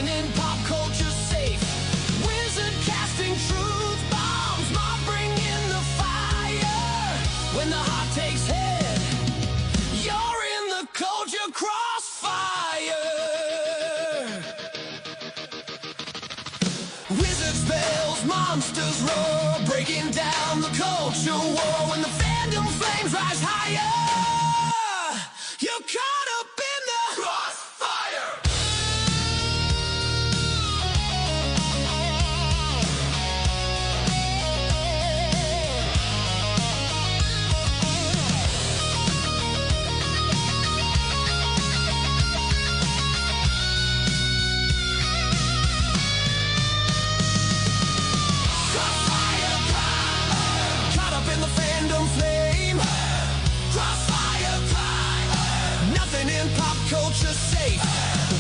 Nothing in pop culture safe. Wizard casting truth bombs. Mob bring in the fire. When the heart takes head, you're in the culture crossfire. Wizard spells, monsters roar, breaking down the culture war. When the fandom flames rise higher, you're caught up in the crossfire. Crossfire climber, caught up in the fandom flame. Crossfire climber, nothing in pop culture safe.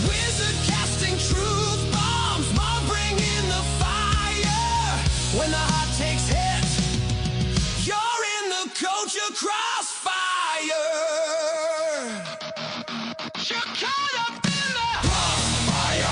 Wizard casting truth bombs, mob bring in the fire. When the heart takes hit, you're in the culture crossfire. You're caught up in the crossfire.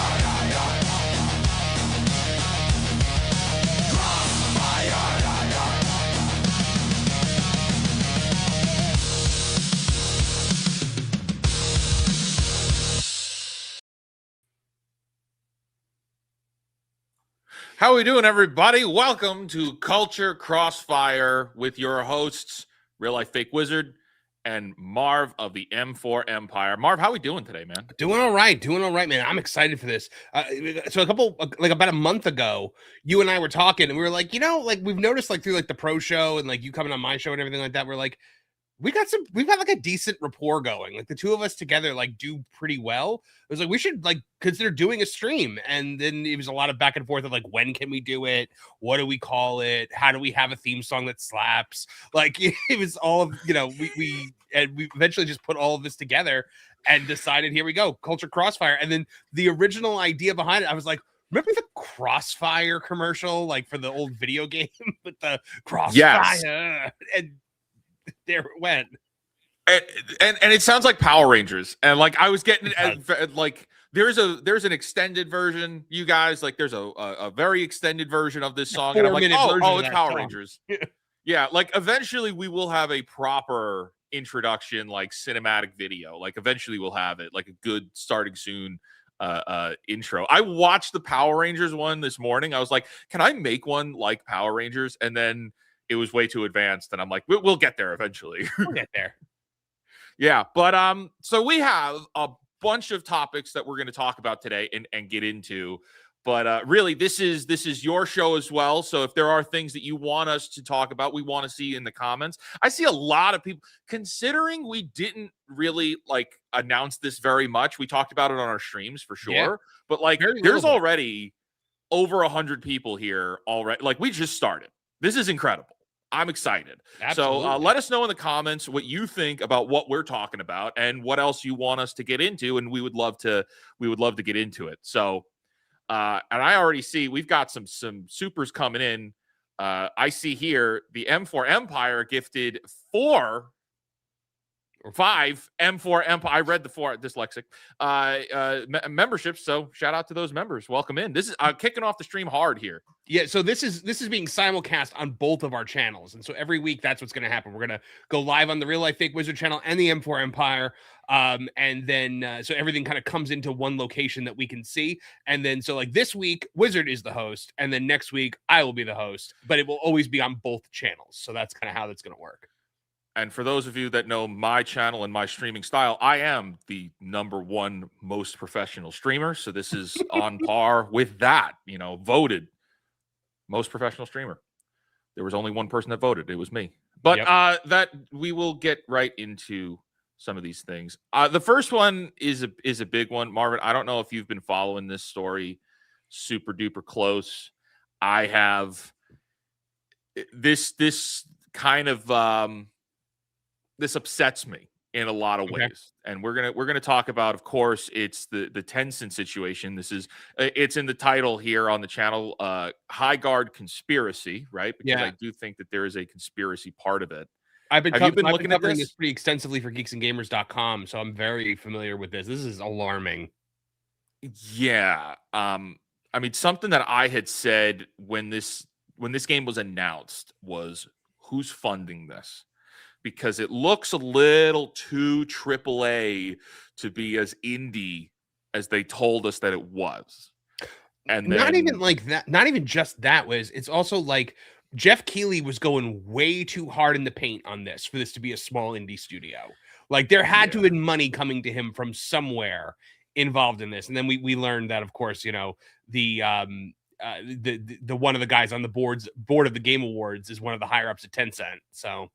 How are we doing, everybody? Welcome to Culture Crossfire with your hosts, Real Life Fake Wizard and Marv of the M4 Empire. Marv, how are we doing today, man? Doing all right, man. I'm excited for this. So about a month ago, you and I were talking, and we were like, we've noticed through the pro show and you coming on my show and everything like that. We're like, we've got a decent rapport going. The two of us together do pretty well. It was like we should consider doing a stream, and then it was a lot of back and forth of when can we do it? What do we call it? How do we have a theme song that slaps? It was all of we eventually just put all of this together and decided, here we go, Culture Crossfire. And then the original idea behind it, I was like, remember the Crossfire commercial for the old video game with the Crossfire? Yes. And there it went. And it sounds like Power Rangers. And I was getting there's an extended version, you guys. There's a very extended version of this song. And I'm like, oh, it's Power Rangers. Yeah, eventually we will have a proper introduction, cinematic video. Eventually we'll have it, a good starting soon intro. I watched the Power Rangers one this morning. I was like, can I make one like Power Rangers? And then it was way too advanced, and I'm like, we'll get there eventually. We'll get there. Yeah, but so we have a bunch of topics that we're going to talk about today and get into. But really, this is your show as well. So if there are things that you want us to talk about, we want to see in the comments. I see a lot of people, considering we didn't really announce this very much. We talked about it on our streams for sure, yeah. But there's already over 100 people here already. We just started. This is incredible. I'm excited. Absolutely. So let us know in the comments what you think about what we're talking about and what else you want us to get into, and we would love to get into it. So. And I already see we've got some supers coming in. I see here the M4 Empire gifted 4 or 5 M4 Empire. I read the 4, dyslexic memberships. So shout out to those members. Welcome in. This is kicking off the stream hard here. Yeah, so this is being simulcast on both of our channels, and so every week that's what's going to happen. We're going to go live on the Real Life Fake Wizard channel and the M4 Empire, and then so everything kind of comes into one location that we can see. And then so this week, Wizard is the host, and then next week I will be the host, but it will always be on both channels. So that's kind of how that's going to work. And for those of you that know my channel and my streaming style, I am the #1 most professional streamer. So this is on par with that. Voted most professional streamer. There was only one person that voted. It was me. But yep. That we will get right into some of these things. The first one is a big one. Marvin, I don't know if you've been following this story super duper close. I have. This kind of this upsets me in a lot of ways. And we're gonna talk about, of course, it's the Tencent situation. It's in the title here on the channel, Highguard conspiracy, right? Because I do think that there is a conspiracy part of it. I've been covering this pretty extensively for geeksandgamers.com, so I'm very familiar with this. This is alarming. Yeah. I mean, something that I had said when this game was announced was, who's funding this? Because it looks a little too AAA to be as indie as they told us that it was. And Not even then, like that, not even just that. Was it's also like Jeff Keighley was going way too hard in the paint on this for this to be a small indie studio. Like there had to yeah. have been money coming to him from somewhere involved in this. And then we learned that, of course, the one of the guys on the board of the Game Awards is one of the higher ups at Tencent. So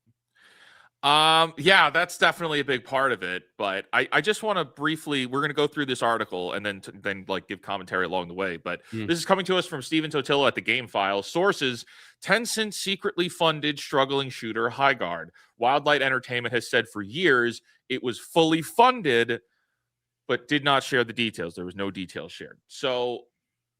Yeah, that's definitely a big part of it. But I just want to briefly, we're going to go through this article and then like give commentary along the way. But this is coming to us from Steven Totillo at the Game File. Sources: Tencent secretly funded struggling shooter Highguard. Wildlight Entertainment has said for years it was fully funded, but did not share the details. There was no details shared. So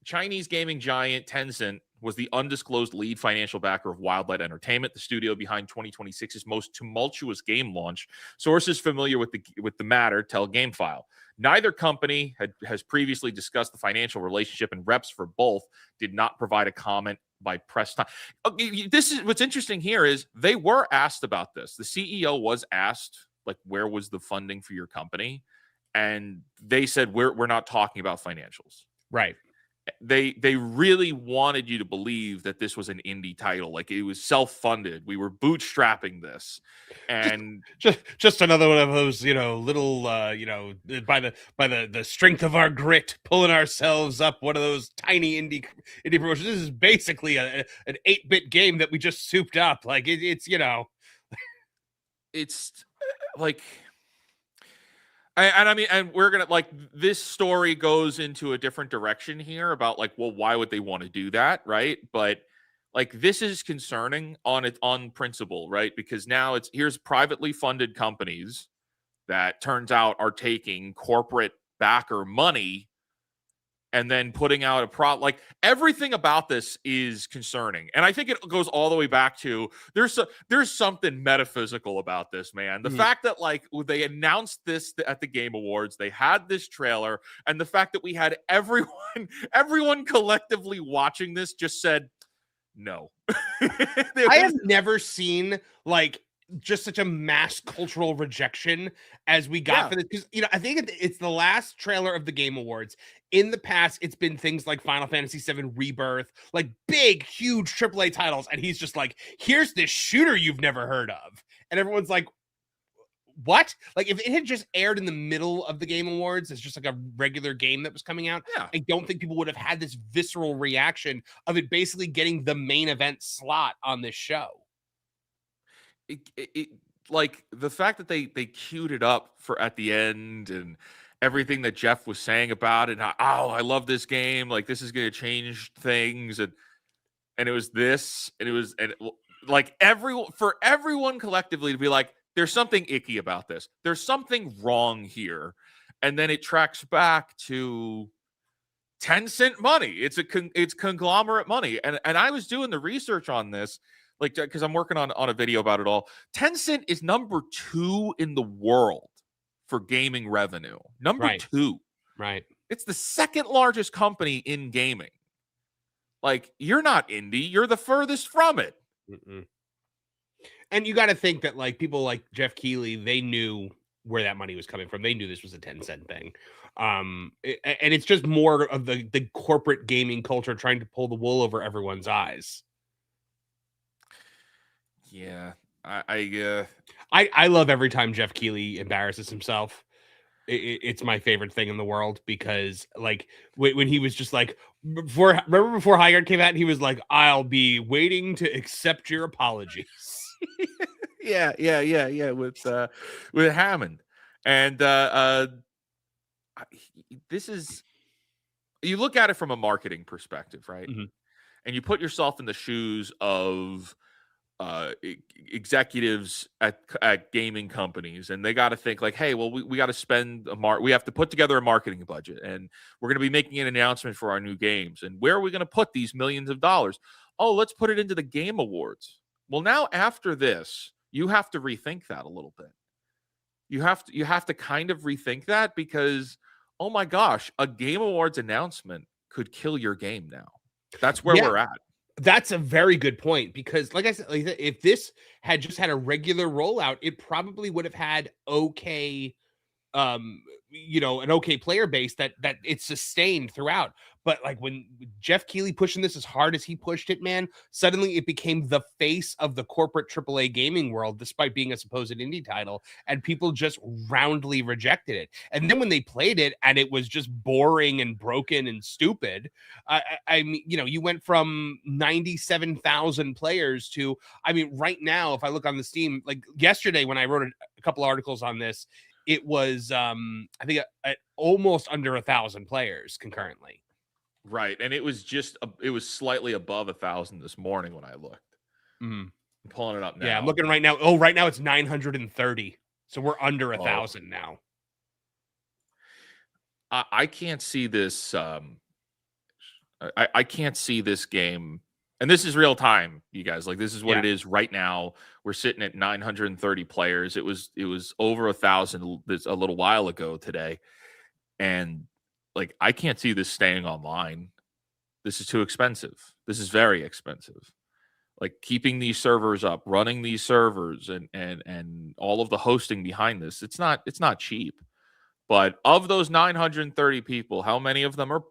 Chinese gaming giant Tencent was the undisclosed lead financial backer of Wildlight Entertainment, the studio behind 2026's most tumultuous game launch. Sources familiar with the matter tell GameFile. Neither company has previously discussed the financial relationship, and reps for both did not provide a comment by press time. This is what's interesting here is they were asked about this. The CEO was asked, like, where was the funding for your company? And they said, we're not talking about financials. right. They really wanted you to believe that this was an indie title, like it was self-funded. We were bootstrapping this, and Just another one of those, little, by the strength of our grit, pulling ourselves up. One of those tiny indie promotions. This is basically an 8-bit game that we just souped up. Like it's it's like. I mean, and we're gonna, like, this story goes into a different direction here about, like, well, why would they want to do that, right? But like, this is concerning on principle, right? Because now here's privately funded companies that turns out are taking corporate backer money and then putting out like, everything about this is concerning. And I think it goes all the way back to there's something metaphysical about this, man. The fact that, like, they announced this at the Game Awards, they had this trailer, and the fact that we had everyone collectively watching this just said no. I have never seen like just such a mass cultural rejection as we got for this, because I think it's the last trailer of the Game Awards. In the past, it's been things like Final Fantasy VII Rebirth, like big, huge AAA titles, and he's just like, "Here's this shooter you've never heard of," and everyone's like, "What?" Like, if it had just aired in the middle of the Game Awards as just like a regular game that was coming out, I don't think people would have had this visceral reaction of it basically getting the main event slot on this show. It like, the fact that they queued it up for at the end, and everything that Jeff was saying about it, and I love this game, like, this is going to change things, and it was this, and it was, and like, everyone collectively to be like, there's something icky about this, there's something wrong here, and then it tracks back to Tencent money. It's conglomerate money, and I was doing the research on this, like, because I'm working on a video about it all. Tencent is number 2 in the world for gaming revenue. Number 2. Right. It's the second largest company in gaming. Like, you're not indie, you're the furthest from it. And you got to think that, like, people like Jeff Keighley, they knew where that money was coming from. They knew this was a 10-cent thing. And it's just more of the corporate gaming culture trying to pull the wool over everyone's eyes. Yeah, I love every time Jeff Keighley embarrasses himself. It's my favorite thing in the world, because, like, when he was just like, before Highguard came out, and he was like, "I'll be waiting to accept your apologies." yeah, with Hammond, and this is, you look at it from a marketing perspective, right? And you put yourself in the shoes of executives at gaming companies, and they got to think like, hey, well, we got to spend we have to put together a marketing budget, and we're going to be making an announcement for our new games, and where are we going to put these millions of dollars? Oh, let's put it into the Game Awards. Well, now after this, you have to rethink that a little bit. You have to kind of rethink that, because oh my gosh, a Game Awards announcement could kill your game now. That's where Yeah. we're at. That's a very good point, because like I said, if this had just had a regular rollout, it probably would have had okay, an okay player base that it's sustained throughout. But like when Jeff Keighley pushing this as hard as he pushed it, man, suddenly it became the face of the corporate AAA gaming world, despite being a supposed indie title, and people just roundly rejected it. And then when they played it and it was just boring and broken and stupid, I mean, you went from 97,000 players to, I mean, right now, if I look on the Steam, like yesterday when I wrote a couple articles on this, it was I think almost under 1,000 players concurrently. Right, and it was it was slightly above 1,000 this morning when I looked. Mm. I'm pulling it up now. Yeah, I'm looking right now. Oh, right now it's 930, so we're under 1,000 now. I can't see this. I can't see this game, and this is real time, you guys. Like, this is what it is right now. We're sitting at 930 players. It was over 1,000 a little while ago today, and like, I can't see this staying online. This is too expensive. This is very expensive. Like, keeping these servers up, running these servers, and all of the hosting behind this, it's not cheap. But of those 930 people, how many of them are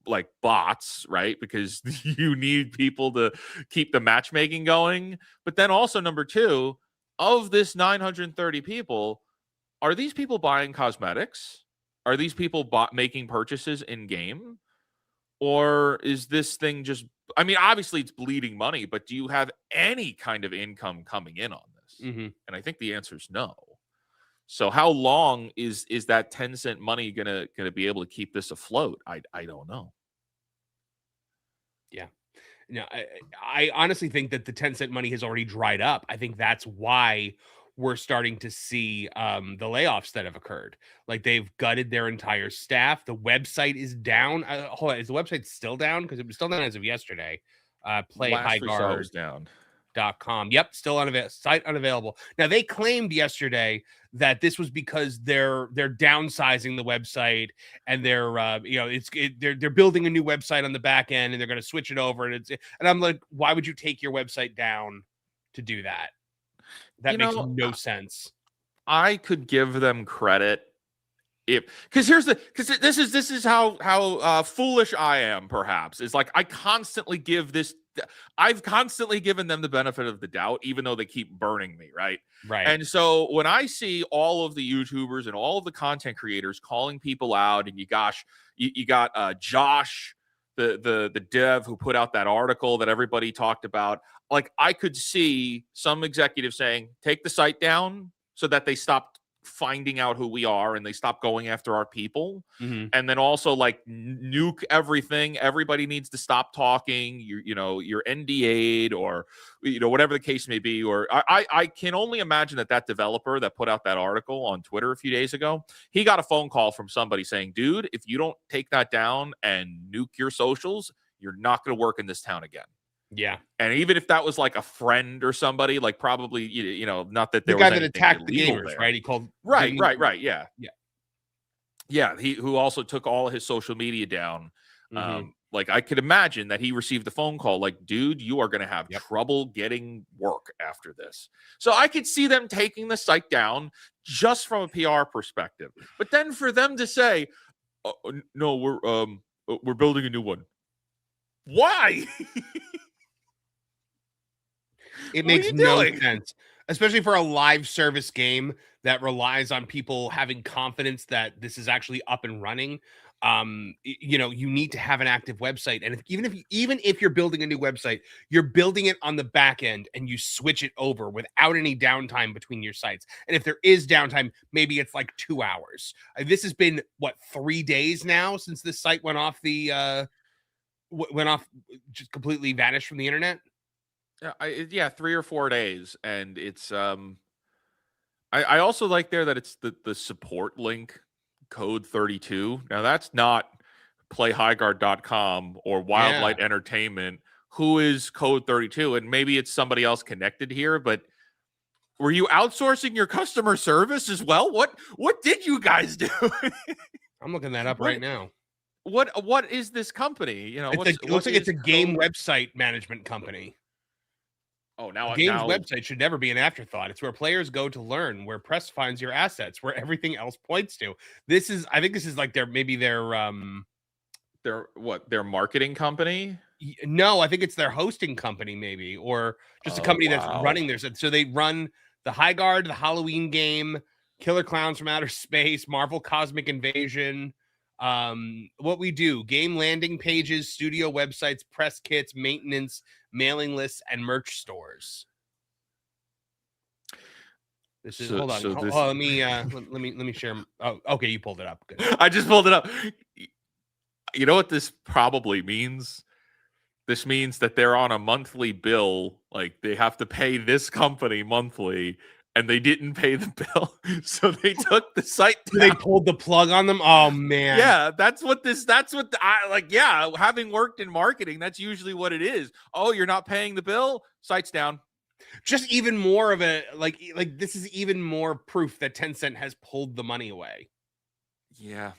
like bots, right? Because you need people to keep the matchmaking going. But then also, number two, of this 930 people, are these people buying cosmetics? Are these people making purchases in game? Or is this thing just, I mean, obviously it's bleeding money, but do you have any kind of income coming in on this? Mm-hmm. And I think the answer is no. So how long is that 10-cent money gonna be able to keep this afloat? I don't know. Yeah. No, I honestly think that the 10-cent money has already dried up. I think that's why we're starting to see the layoffs that have occurred. Like, they've gutted their entire staff. The website is down. Hold on, is the website still down? Because it was still down as of yesterday. Highguard.com. Yep, still site unavailable. Now, they claimed yesterday that this was because they're downsizing the website, and they're they're building a new website on the back end, and they're going to switch it over. And I'm like, why would you take your website down to do that? That makes no sense. I could give them credit because this is how foolish I am. Perhaps is like I've constantly given them the benefit of the doubt, even though they keep burning me, right? Right. And so when I see all of the YouTubers and all of the content creators calling people out, and you got Josh, the dev who put out that article that everybody talked about, like, I could see some executive saying, take the site down so that they stop finding out who we are and they stop going after our people. Mm-hmm. And then also, like, nuke everything. Everybody needs to stop talking. You're NDA'd, or whatever the case may be. Or I can only imagine that developer that put out that article on Twitter a few days ago, he got a phone call from somebody saying, dude, if you don't take that down and nuke your socials, you're not going to work in this town again. Yeah. And even if that was like a friend or somebody, like, probably, not that there the guy was that attacked the gamers, there. right? He called. Right. Yeah. He who also took all of his social media down. Mm-hmm. Like, I could imagine that he received a phone call like, dude, you are going to have trouble getting work after this. So I could see them taking the site down just from a PR perspective. But then for them to say, no, we're building a new one. Why? It makes no sense, especially for a live service game that relies on people having confidence that this is actually up and running. You need to have an active website, and even if you're building a new website, you're building it on the back end and you switch it over without any downtime between your sites. And if there is downtime, maybe it's like 2 hours. This has been 3 days now since this site went off just completely vanished from the internet. 3 or 4 days. And it's I also like there that it's the support link, code 32. Now, that's not playhighguard.com or Wildlight Entertainment. Who is code 32? And maybe it's somebody else connected here, but were you outsourcing your customer service as well? What did you guys do? I'm looking that up right now. What is this company? You know, It looks like it's a game website management company. Oh, A game's website should never be an afterthought. It's where players go to learn, where press finds your assets, where everything else points to. I think this is like their their marketing company. No, I think it's their hosting company, maybe, or just a company that's running their. So they run the Highguard, the Halloween game, Killer Clowns from Outer Space, Marvel Cosmic Invasion. What we do: game landing pages, studio websites, press kits, maintenance, mailing lists, and merch stores. This is hold on. Let me share. Oh, okay, you pulled it up. Good. I just pulled it up. You know what this probably means? This means that they're on a monthly bill. Like they have to pay this company monthly, and they didn't pay the bill, so they took the site down. They pulled the plug on them. Oh man. Yeah, yeah, having worked in marketing, that's usually what it is. Oh, you're not paying the bill? Site's down. Just even more of a like this is even more proof that Tencent has pulled the money away. Yeah.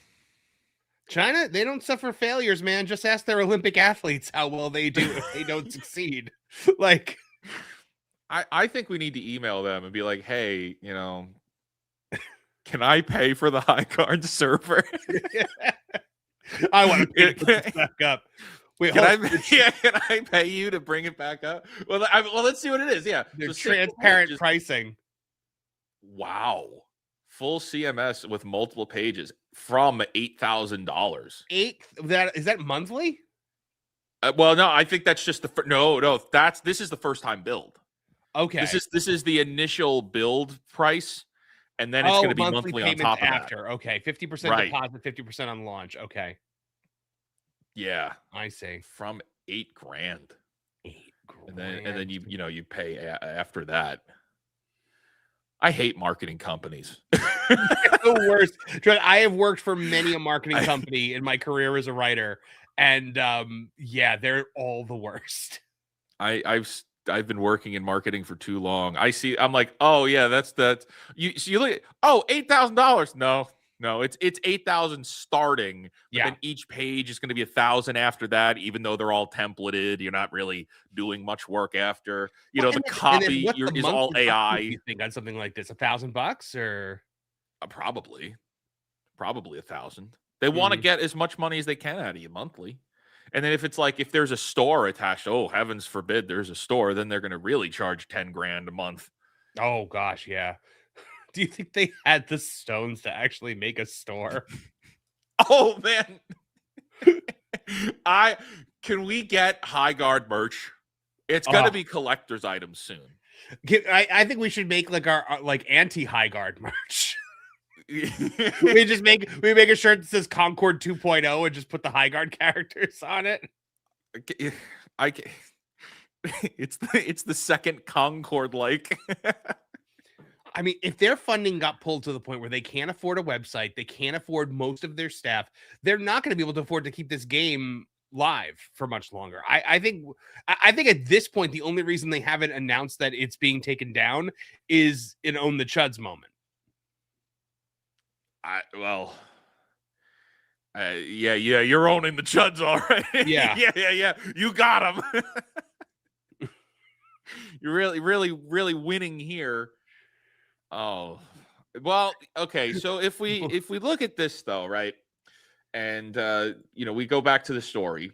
China, they don't suffer failures, man. Just ask their Olympic athletes how well they do if they don't succeed. Like, I think we need to email them and be like, hey, you know, can I pay for the Highguard server? I want to pick this back up. Wait, can I pay you to bring it back up? Well, let's see what it is. Yeah, there's transparent pricing. Wow. Full CMS with multiple pages from $8,000. Is that monthly? Well, no, I think that's just this is the first time build. Okay, this is the initial build price, and then it's going to be monthly on top of after. That. Okay, 50% deposit, 50% on launch. Okay, yeah, I see. From $8,000. $8,000, and then you pay after that. I hate marketing companies. The worst. I have worked for many a marketing company in my career as a writer, and yeah, they're all the worst. I've been working in marketing for too long. I'm like, oh yeah, that's that. You look at, $8,000. No, it's $8,000 starting. Yeah. Then each page is going to be $1,000 after that, even though they're all templated. You're not really doing much work after. The copy is all AI. You think on something like this, $1,000 or probably $1,000. They want to get as much money as they can out of you monthly. And then if there's a store attached, oh heavens forbid there's a store, then they're going to really charge $10,000 a month. Oh gosh, yeah. Do you think they had the stones to actually make a store? Oh man. Can we get Highguard merch? It's gonna be collector's items soon. I think we should make like our anti-Highguard merch. we make a shirt that says Concord 2.0 and just put the Highguard characters on it. It's the second Concord like. I mean, if their funding got pulled to the point where they can't afford a website, they can't afford most of their staff, they're not going to be able to afford to keep this game live for much longer. I think at this point, the only reason they haven't announced that it's being taken down is an Own the Chuds moment. Yeah, you're owning the Chuds, all right. Yeah. yeah. You got them. You're really winning here. Oh, well, okay. So if we look at this though, right, and we go back to the story.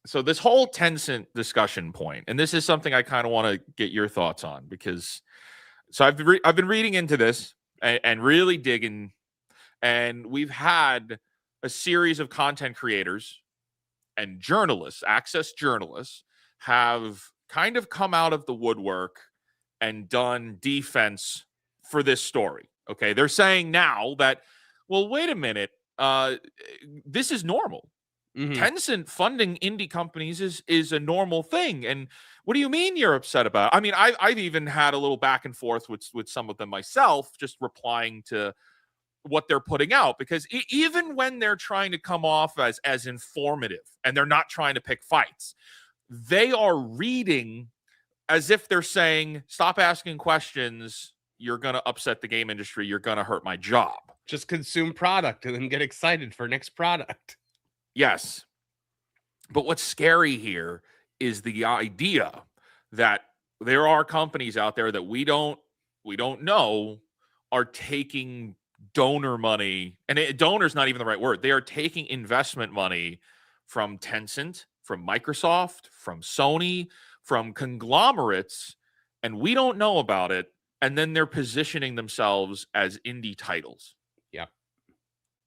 So this whole Tencent discussion point, and this is something I kind of want to get your thoughts on because, so I've been reading into this and really digging, and we've had a series of content creators and journalists, access journalists, have kind of come out of the woodwork and done defense for this story. Okay, they're saying now that, well, wait a minute, this is normal. Tencent funding indie companies is a normal thing. And what do you mean you're upset about it? I mean, I've even had a little back and forth with some of them myself, just replying to what they're putting out, because even when they're trying to come off as informative and they're not trying to pick fights, they are reading as if they're saying, stop asking questions, you're going to upset the game industry. You're going to hurt my job. Just consume product and then get excited for next product. Yes. But what's scary here is the idea that there are companies out there that we don't know are taking donor money, and donor's not even the right word. They are taking investment money from Tencent, from Microsoft, from Sony, from conglomerates, and we don't know about it. And then they're positioning themselves as indie titles. Yep.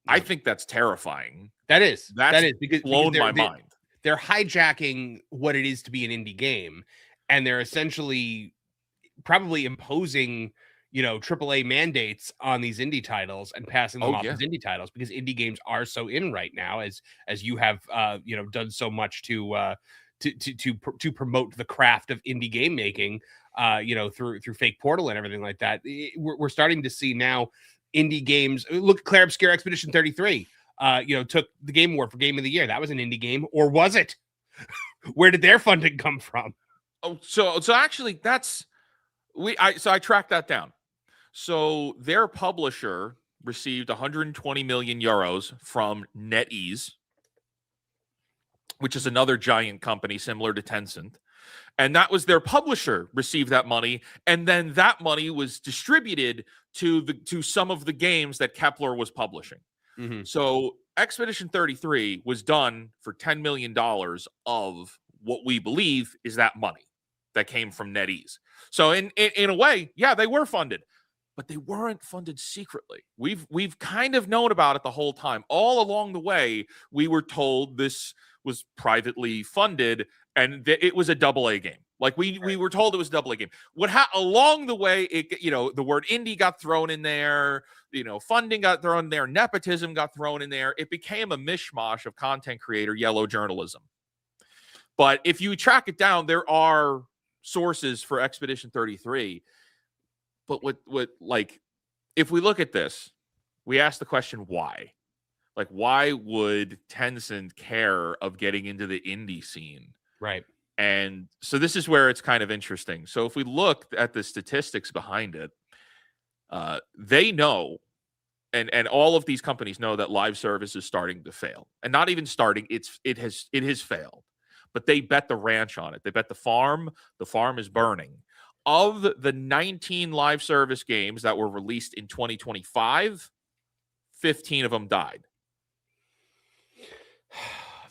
I think that's terrifying. That is because blown my mind. They're hijacking what it is to be an indie game, and they're essentially probably imposing, AAA mandates on these indie titles and passing them off as indie titles, because indie games are so in right now, as you have done so much to promote the craft of indie game making, through Fake Portal and everything like that. We're starting to see now indie games. Look, Claire Obscure Expedition 33. Took the Game Award for Game of the Year. That was an indie game, or was it? Where did their funding come from? Oh, so actually, I tracked that down. So their publisher received 120 million euros from NetEase, which is another giant company similar to Tencent, and that was their publisher received that money, and then that money was distributed to some of the games that Kepler was publishing. Mm-hmm. So Expedition 33 was done for $10 million of what we believe is that money that came from NetEase. So in a way, yeah, they were funded, but they weren't funded secretly. We've kind of known about it the whole time. All along the way, we were told this was privately funded and it was a AA game. Like we were told it was a AA game. Along the way, the word indie got thrown in there. Funding got thrown in there. Nepotism got thrown in there. It became a mishmash of content creator yellow journalism. But if you track it down, there are sources for Expedition 33. But if we look at this, we ask the question, why? Like, why would Tencent care of getting into the indie scene? Right. And so this is where it's kind of interesting. So if we look at the statistics behind it, they know, and all of these companies know, that live service is starting to fail. And not even starting, it has failed. But they bet the ranch on it. They bet the farm is burning. Of the 19 live service games that were released in 2025, 15 of them died.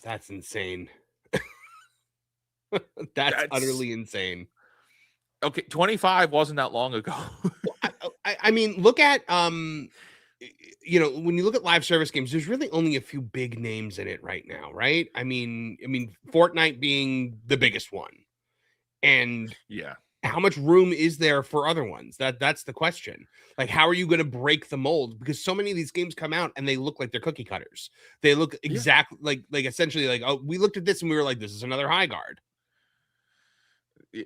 That's insane. That's utterly insane. Okay, 25 wasn't that long ago. I mean, look at when you look at live service games, there's really only a few big names in it right now, right? I mean, Fortnite being the biggest one, and yeah, how much room is there for other ones? That's the question. Like, how are you going to break the mold? Because so many of these games come out and they look like they're cookie cutters. They look exactly like essentially like, oh, we looked at this and we were like, this is another Highguard.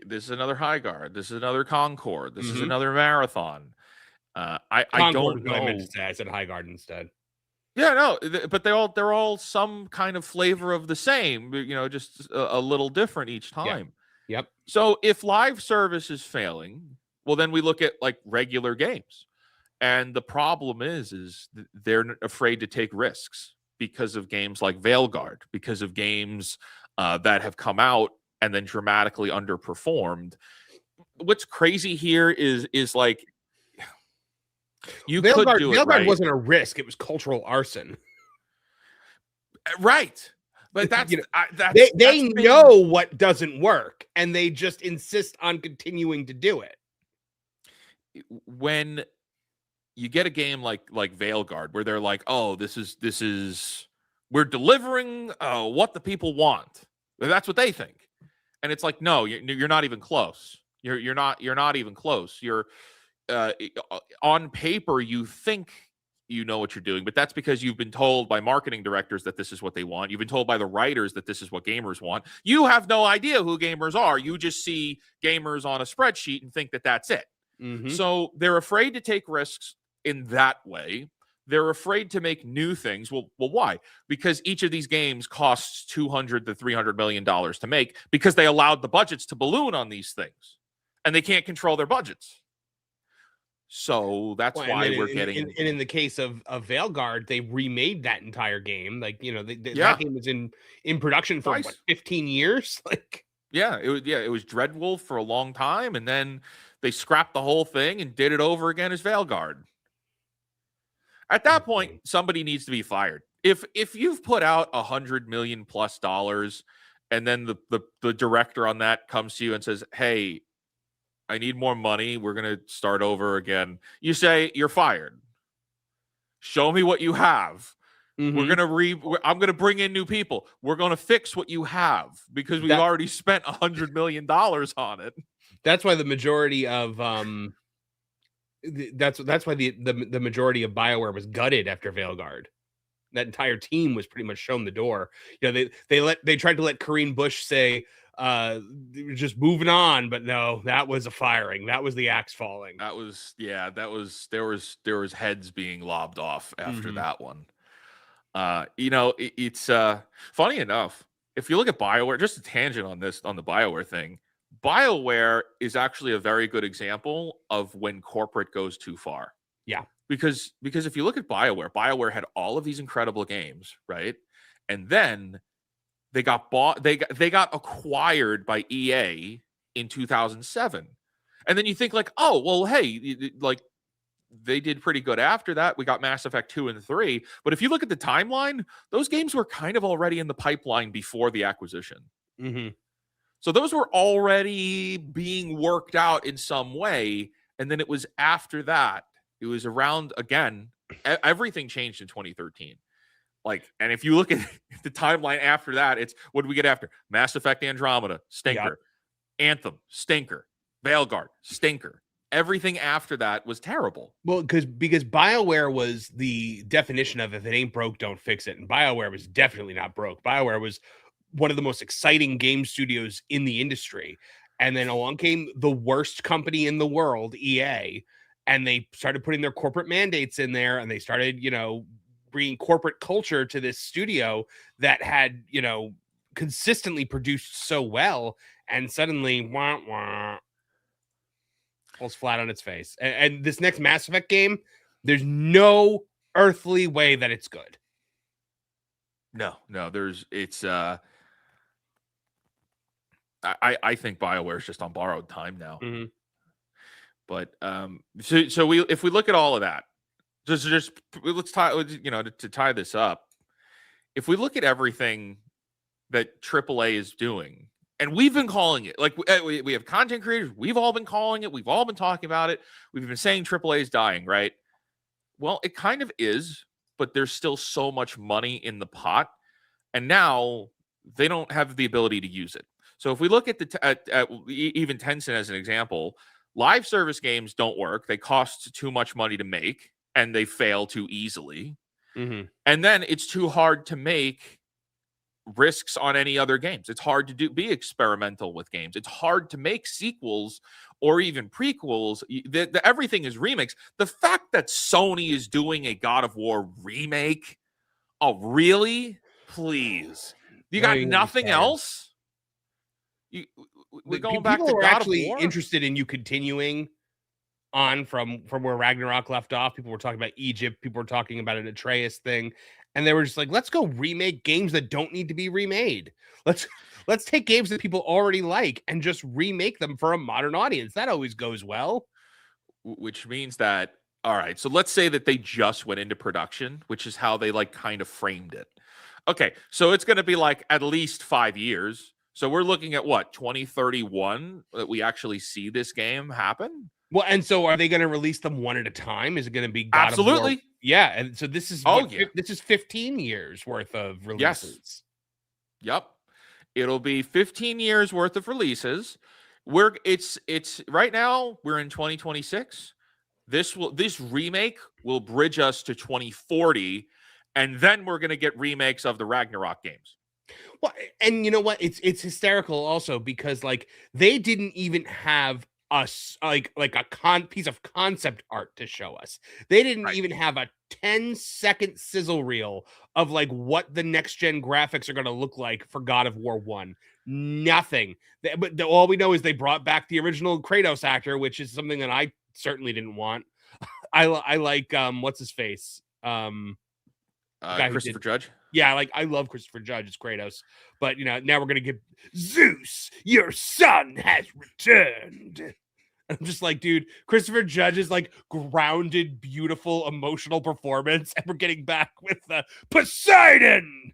This is another Highguard. This is another Concord. This is another Marathon. I don't know. I meant to say. I said Highguard instead. Yeah, no, but they're all some kind of flavor of the same. Just a little different each time. Yeah. Yep. So if live service is failing, well, then we look at like regular games, and the problem is they're afraid to take risks because of games like Veilguard, because of games that have come out and then dramatically underperformed. What's crazy here is like, you could do it, Veilguard right? wasn't a risk; it was cultural arson. Right, but that's they know what doesn't work, and they just insist on continuing to do it. When you get a game like Veilguard, where they're like, "Oh, this is we're delivering what the people want," that's what they think. And it's like, no, you're not even close. You're not even close. You're on paper, you think you know what you're doing, but that's because you've been told by marketing directors that this is what they want. You've been told by the writers that this is what gamers want. You have no idea who gamers are. You just see gamers on a spreadsheet and think that that's it. Mm-hmm. So they're afraid to take risks in that way. They're afraid to make new things. Well, why? Because each of these games costs $200 to $300 million to make, because they allowed the budgets to balloon on these things, and they can't control their budgets. So that's Well, why and we're then getting. in the case of Veilguard, they remade that entire game. Like, Yeah. that game was in production for what, Twice. 15 years? Like, Yeah, it was Dreadwolf for a long time, and then they scrapped the whole thing and did it over again as Veilguard. At that point, insane. somebody needs to be fired. If you've put out $100 million plus, and then the director on that comes to you and says, "Hey, I need more money. We're gonna start over again." You say you're fired. Show me what you have. We're Mhm. gonna I'm gonna bring in new people. We're gonna fix what you have because we've That already spent $100 million on it. that's why the majority of that's why the majority of BioWare was gutted after Veilguard. That entire team was pretty much shown the door. They tried to let Corinne Bush say they were just moving on, but no, that was a firing. That was the axe falling. That was there was heads being lobbed off after Mhm. that one. It's funny enough, if you look at BioWare, just a tangent on the BioWare thing, BioWare is actually a very good example of when corporate goes too far. Yeah. Because if you look at BioWare had all of these incredible games, right? And then they got bought, they got acquired by EA in 2007. And then you think like, oh, well, hey, like they did pretty good after that. We got Mass Effect 2 and 3. But if you look at the timeline, those games were kind of already in the pipeline before the acquisition. Mhm. So those were already being worked out in some way. And then it was after that, it was around again, everything changed in 2013. Like, and if you look at the timeline after that, it's what did we get after? Mass Effect Andromeda, stinker. Anthem, stinker. Veilguard, stinker. Everything after that was terrible. Well, because BioWare was the definition of if it ain't broke, don't fix it. And BioWare was definitely not broke. BioWare was one of the most exciting game studios in the industry. And then along came the worst company in the world, EA, and they started putting their corporate mandates in there, and they started, bringing corporate culture to this studio that had, consistently produced so well, and suddenly wah, wah, falls flat on its face. And this next Mass Effect game, there's no earthly way that it's good. No, I think BioWare is just on borrowed time now. Mhm. But so if we look at all of that, just let's tie to tie this up. If we look at everything that AAA is doing, and we've been calling it, like we have content creators, we've all been calling it, we've all been talking about it, we've been saying AAA is dying, right? Well, it kind of is, but there's still so much money in the pot, and now they don't have the ability to use it. So if we look at even Tencent as an example, live service games don't work. They cost too much money to make, and they fail too easily. Mhm. And then it's too hard to make risks on any other games. It's hard to be experimental with games. It's hard to make sequels or even prequels. Everything is remakes. The fact that Sony is doing a God of War remake, oh really? Please, you got nothing else? We're going back People to were God actually of War? interested in you continuing on from where Ragnarok left off. People were talking about Egypt. People were talking about an Atreus thing, and they were just like, "Let's go remake games that don't need to be remade. Let's take games that people already like and just remake them for a modern audience." That always goes well. Which means that, all right, so let's say that they just went into production, which is how they like kind of framed it. Okay, so it's going to be like at least 5 years. So we're looking at what, 2031 that we actually see this game happen? Well, and so are they going to release them one at a time? Is it going to be God of War? Absolutely. Yeah, and so this is this is 15 years worth of releases. Yes. Yep. It'll be 15 years worth of releases. It's right now we're in 2026. This remake will bridge us to 2040, and then we're going to get remakes of the Ragnarok games. Well, and you know what? It's hysterical also because like they didn't even have us like a piece of concept art to show us. They didn't even have a 10-second sizzle reel of like what the next gen graphics are going to look like for God of War 1. Nothing. But all we know is they brought back the original Kratos actor, which is something that I certainly didn't want. I like what's his face? Guy who Christopher Judge. Yeah, I love Christopher Judge as Kratos, but now we're gonna get Zeus, your son has returned. I'm just like, dude, Christopher Judge is like grounded, beautiful, emotional performance, and we're getting back with Poseidon.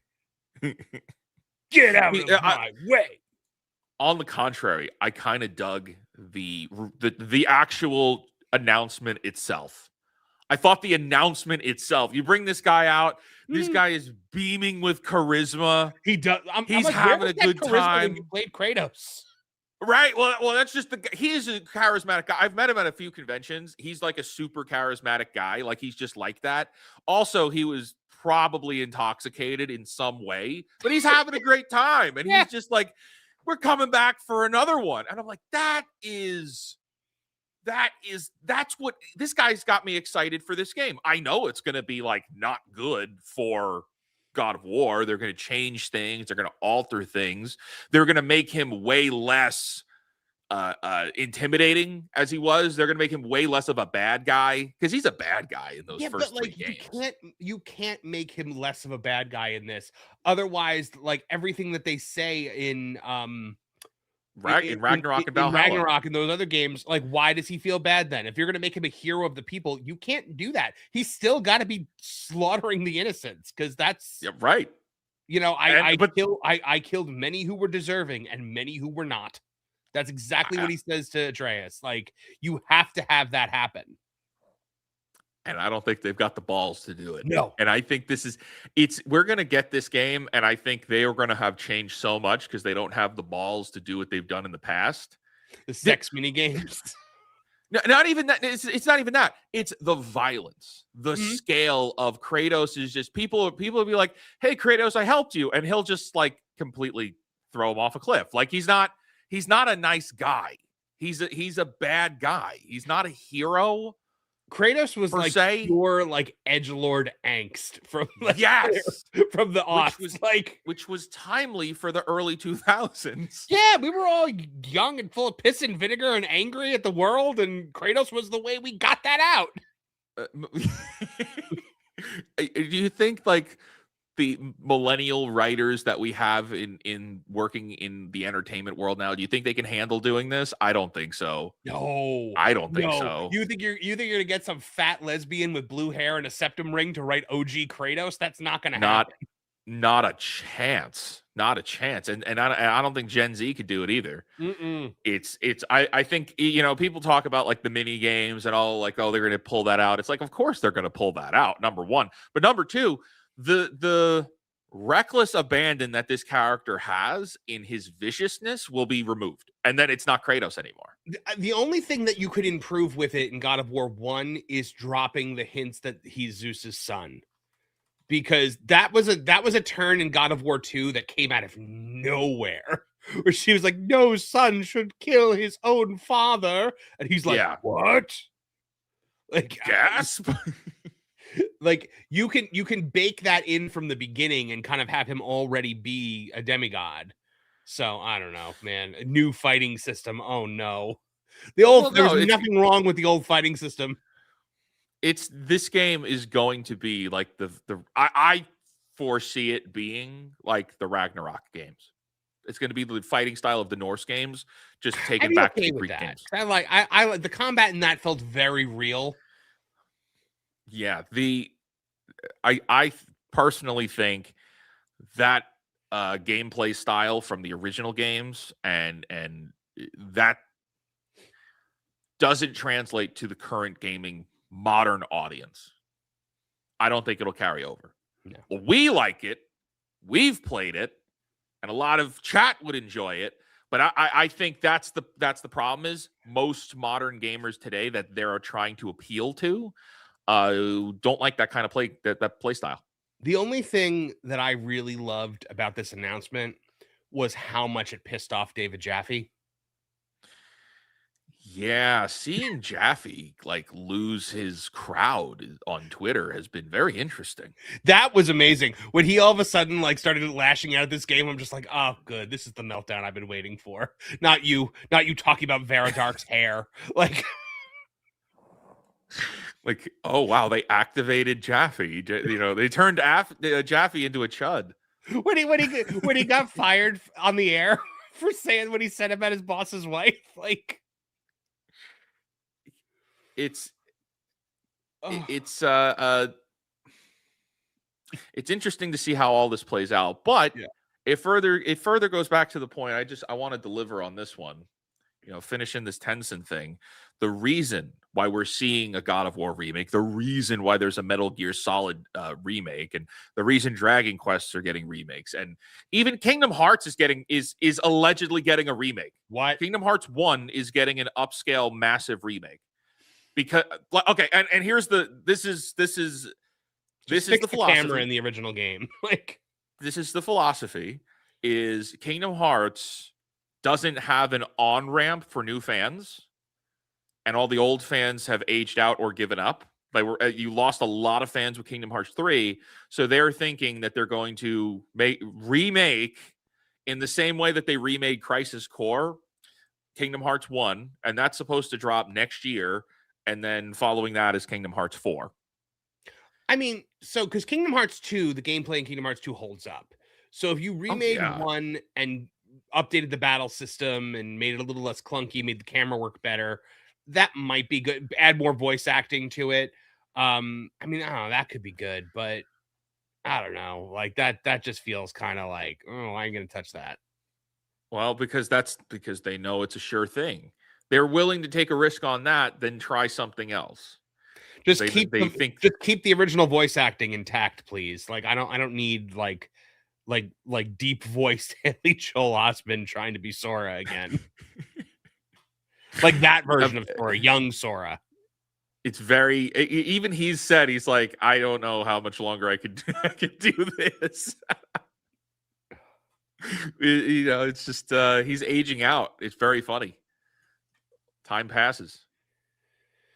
Get out of my way. On the contrary, I kind of dug the actual announcement itself. I thought the announcement itself, you bring this guy out, this guy is beaming with charisma. He does. He's having a good time. He played Kratos. Right. Well, that's just he is a charismatic guy. I've met him at a few conventions. He's like a super charismatic guy. Like he's just like that. Also, he was probably intoxicated in some way, but he's having a great time. And he's just like, we're coming back for another one. And I'm like, that's what this guy's got me excited for this game. I know it's going to be like not good for God of War. They're going to change things. They're going to alter things. They're going to make him way less intimidating as he was. They're going to make him way less of a bad guy because he's a bad guy in those first three games. You can't make him less of a bad guy in this. Otherwise, like everything that they say in Ragnarok and Valhalla. Ragnarok and those other games, like why does he feel bad then? If you're going to make him a hero of the people, you can't do that. He's still got to be slaughtering the innocents because that's right. I killed many who were deserving and many who were not. That's exactly what he says to Atreus. Like you have to have that happen. And I don't think they've got the balls to do it. No. And I think we're going to get this game. And I think they are going to have changed so much because they don't have the balls to do what they've done in the past. The sex mini games. No, not even that. It's not even that. It's the violence. The scale of Kratos is just people will be like, hey, Kratos, I helped you. And he'll just like completely throw him off a cliff. Like he's not a nice guy. He's a bad guy. He's not a hero. Kratos was like pure like edgelord angst from from the aughts, which was timely for the early 2000s. Yeah, we were all young and full of piss and vinegar and angry at the world, and Kratos was the way we got that out. Do you think like the millennial writers that we have in working in the entertainment world now, do you think they can handle doing this? I don't think so. No, I don't think so. You think you're gonna get some fat lesbian with blue hair and a septum ring to write OG Kratos? That's not gonna happen. Not a chance. Not a chance. And I don't think Gen Z could do it either. I think people talk about like the mini games and all like, oh, they're gonna pull that out. It's like, of course they're gonna pull that out. Number one, but number two, the reckless abandon that this character has in his viciousness will be removed. And then it's not Kratos anymore. The only thing that you could improve with it in God of War 1 is dropping the hints that he's Zeus's son. Because that was a turn in God of War 2 that came out of nowhere. Where she was like, no son should kill his own father. And he's like, what? Like, gasp. Like you can bake that in from the beginning and kind of have him already be a demigod. So I don't know, man. A new fighting system. Oh no. There's nothing wrong with the old fighting system. This game is going to be like I foresee it being like the Ragnarok games. It's going to be the fighting style of the Norse games, just taken back to the Greek games. I like the combat in that felt very real. Yeah, I personally think that gameplay style from the original games and that doesn't translate to the current gaming modern audience. I don't think it'll carry over. No. Well, we like it. We've played it, and a lot of chat would enjoy it. But I think that's the problem is most modern gamers today that they're trying to appeal to don't like that kind of play style. The only thing that I really loved about this announcement was how much it pissed off David Jaffe. Yeah, seeing Jaffe like lose his crowd on Twitter has been very interesting. That was amazing. When he all of a sudden like started lashing out at this game, I'm just like, oh, good. This is the meltdown I've been waiting for. Not you talking about Vera Dark's hair. Like Like, oh wow, they activated Jaffe. They turned Jaffe into a chud. when he got fired on the air for saying what he said about his boss's wife, like It's ugh. it's it's interesting to see how all this plays out, but Yeah. it further goes back to the point I want to deliver on this one. Finishing this Tencent thing, the reason why we're seeing a God of War remake, the reason why there's a Metal Gear Solid remake, and the reason Dragon Quests are getting remakes, and even Kingdom Hearts is allegedly getting a remake. What? Kingdom Hearts 1 is getting an upscale massive remake. Because okay, and here's this is the philosophy. Camera in the original game. Like, this is the philosophy: is Kingdom Hearts doesn't have an on-ramp for new fans, and all the old fans have aged out or given up. You lost a lot of fans with Kingdom Hearts 3, so they're thinking that they're going to remake in the same way that they remade Crisis Core, Kingdom Hearts 1, and that's supposed to drop next year, and then following that is Kingdom Hearts 4. I mean, so because Kingdom Hearts 2, the gameplay in Kingdom Hearts 2 holds up. So if you remade one and updated the battle system and made it a little less clunky, made the camera work better, that might be good. Add more voice acting to it. I mean, I don't know, that could be good, but I don't know. Like that just feels kind of like, oh, I ain't gonna touch that. Well, because they know it's a sure thing. They're willing to take a risk on that, then try something else. Just keep the original voice acting intact, please. Like I don't need like deep voiced Haley Joel Osment trying to be Sora again. Like that version of Sora, young Sora. It's very, even he's like, I don't know how much longer I could do this. It's just he's aging out. It's very funny. Time passes.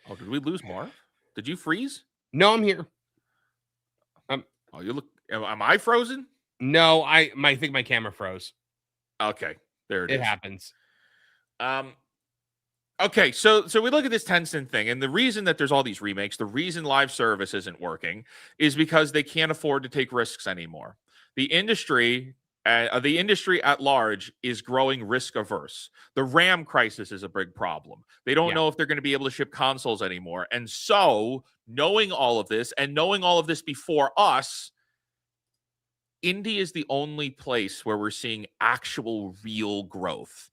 Oh, did we lose Marv? Did you freeze? No, I'm here. Oh, you look. Am I frozen? No, I think my camera froze. Okay, there it is. It happens. Okay, so we look at this Tencent thing, and the reason that there's all these remakes, the reason live service isn't working, is because they can't afford to take risks anymore. The industry at large is growing risk averse. The RAM crisis is a big problem. They don't know if they're going to be able to ship consoles anymore, and so knowing all of this before us, indie is the only place where we're seeing actual real growth.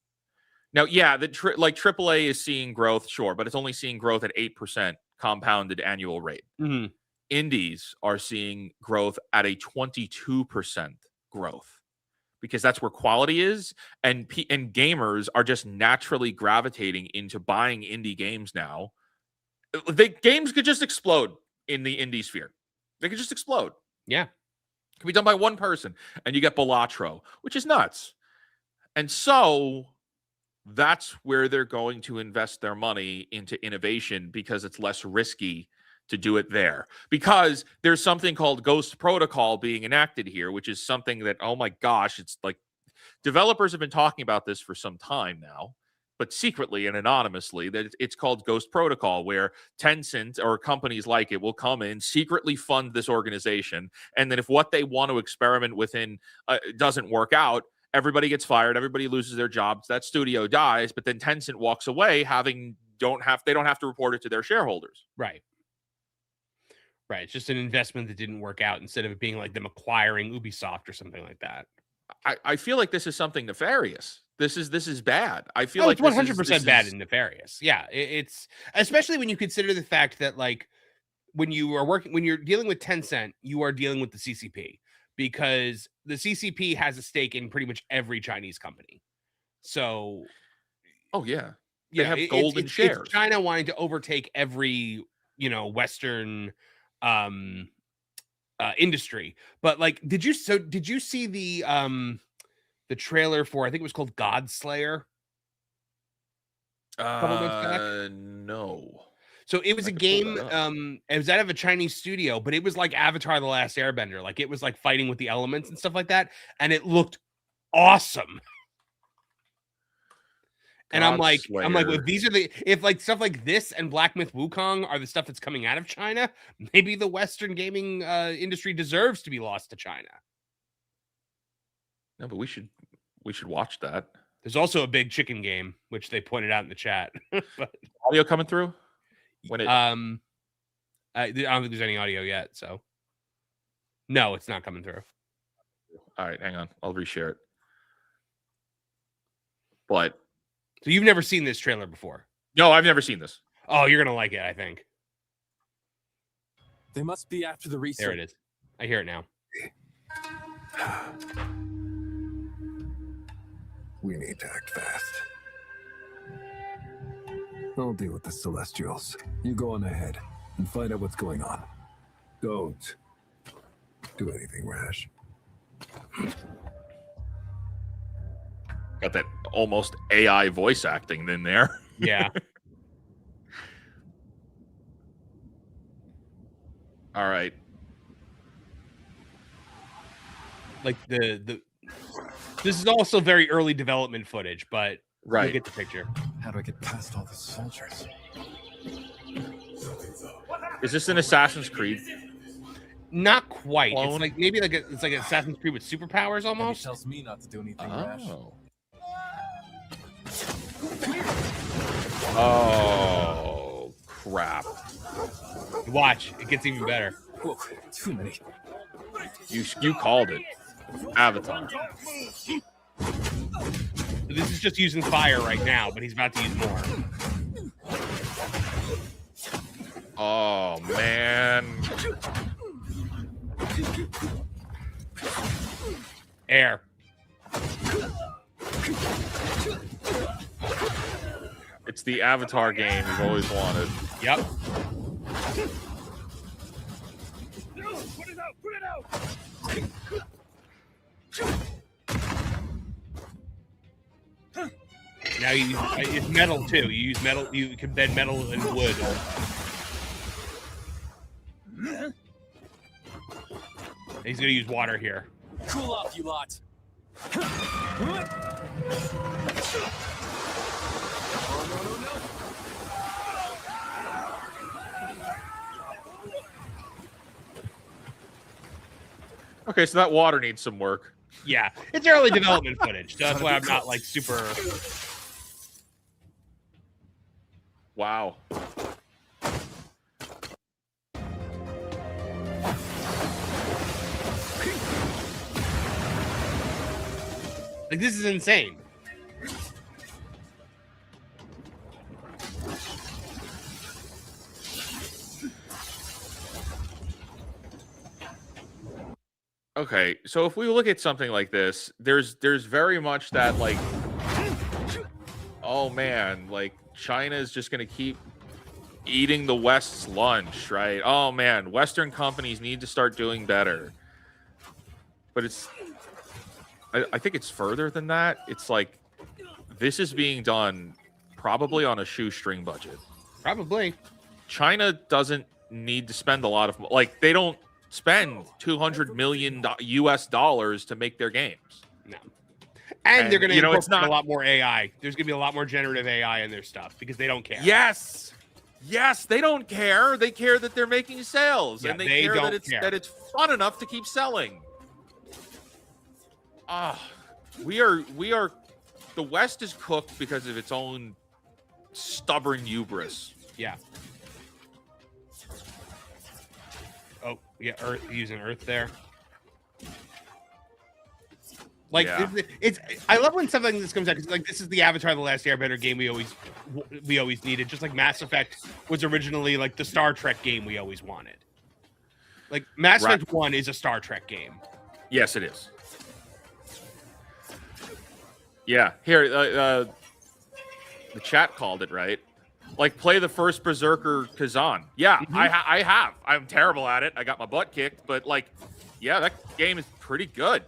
Now, yeah, like AAA is seeing growth, sure, but it's only seeing growth at 8% compounded annual rate. Mm-hmm. Indies are seeing growth at a 22% growth because that's where quality is, and gamers are just naturally gravitating into buying indie games now. Games could just explode in the indie sphere. They could just explode. Yeah. It can be done by one person, and you get Balatro, which is nuts. And so that's where they're going to invest their money into innovation because it's less risky to do it there. Because there's something called Ghost Protocol being enacted here, which is something that, oh my gosh, it's like developers have been talking about this for some time now, but secretly and anonymously, that it's called Ghost Protocol, where Tencent or companies like it will come in, secretly fund this organization, and then if what they want to experiment within doesn't work out, everybody gets fired, everybody loses their jobs, that studio dies, but then Tencent walks away they don't have to report it to their shareholders. Right. It's just an investment that didn't work out instead of it being like them acquiring Ubisoft or something like that. I feel like this is something nefarious. This is bad. I feel like it's 100% bad and nefarious. Yeah, it's especially when you consider the fact that like when you're dealing with Tencent, you are dealing with the CCP, because the CCP has a stake in pretty much every Chinese company. So, oh yeah, they have golden shares. It's China wanting to overtake every Western industry. But like, did you see the trailer for, I think it was called Godslayer? No. So it was a game, it was out of a Chinese studio, but it was like Avatar: The Last Airbender. Like it was like fighting with the elements and stuff like that. And it looked awesome. And I'm God like, Slayer. if like stuff like this and Black Myth Wukong are the stuff that's coming out of China, maybe the Western gaming industry deserves to be lost to China. No, but we should watch that. There's also a big chicken game, which they pointed out in the chat. But Audio coming through? When it I don't think there's any audio yet, so no, it's not coming through. All right, hang on. I'll reshare it. But So you've never seen this trailer before? no, I've never seen this. Oh, you're gonna like it, I think. They must be after the research. There it is. I hear it now. We need to act fast. I'll deal with the Celestials. You go on ahead and find out what's going on. Don't do anything rash. Got that almost AI voice acting in there. Yeah. All right. Like the this is also very early development footage, but Right. you get the picture. How do I get past all the soldiers? Is this an Assassin's Creed? Not quite. Clone? It's like maybe it's like Assassin's Creed with superpowers He almost. tells me not to do anything rash. Oh, crap. Watch, it gets even better. Whoa, too many. You called it. Avatar. This is just using fire right now, but he's about to use more. Oh, man. Air. It's the Avatar game we've always wanted. Yep. Now it's metal too. You use metal. You can bend metal and wood. He's gonna use water here. Cool off, you lot. Okay, so that water needs some work. Yeah, it's early development footage. So that's why I'm not like super. Wow. Like, this is insane. Okay, so if we look at something like this, there's very much that, like, oh man, like China is just gonna keep eating the West's lunch, right? Oh man, Western companies need to start doing better. But I think it's further than that. It's like this is being done probably on a shoestring budget. Probably. China doesn't need to spend a lot of, like, they don't spend $200 million US dollars to make their games. No. And they're going to you know, incorporate it's not a lot more AI. There's going to be a lot more generative AI in their stuff because they don't care. Yes, they don't care. They care that they're making sales, Yeah, and they they care don't that care. it's fun enough to keep selling. We are the West is cooked because of its own stubborn hubris. Yeah. Oh, yeah, Earth, using Earth there. Like, Yeah. it's I love when something like this comes out because, like, this is the Avatar: The Last Airbender game we always needed. Just like Mass Effect was originally like the Star Trek game we always wanted. Like Mass Right. Effect 1 is a Star Trek game. Yes, it is. Yeah, here the chat called it right. Like, play the first Berserker Kazan. Yeah, I have. I'm terrible at it. I got my butt kicked, but like, yeah, that game is pretty good.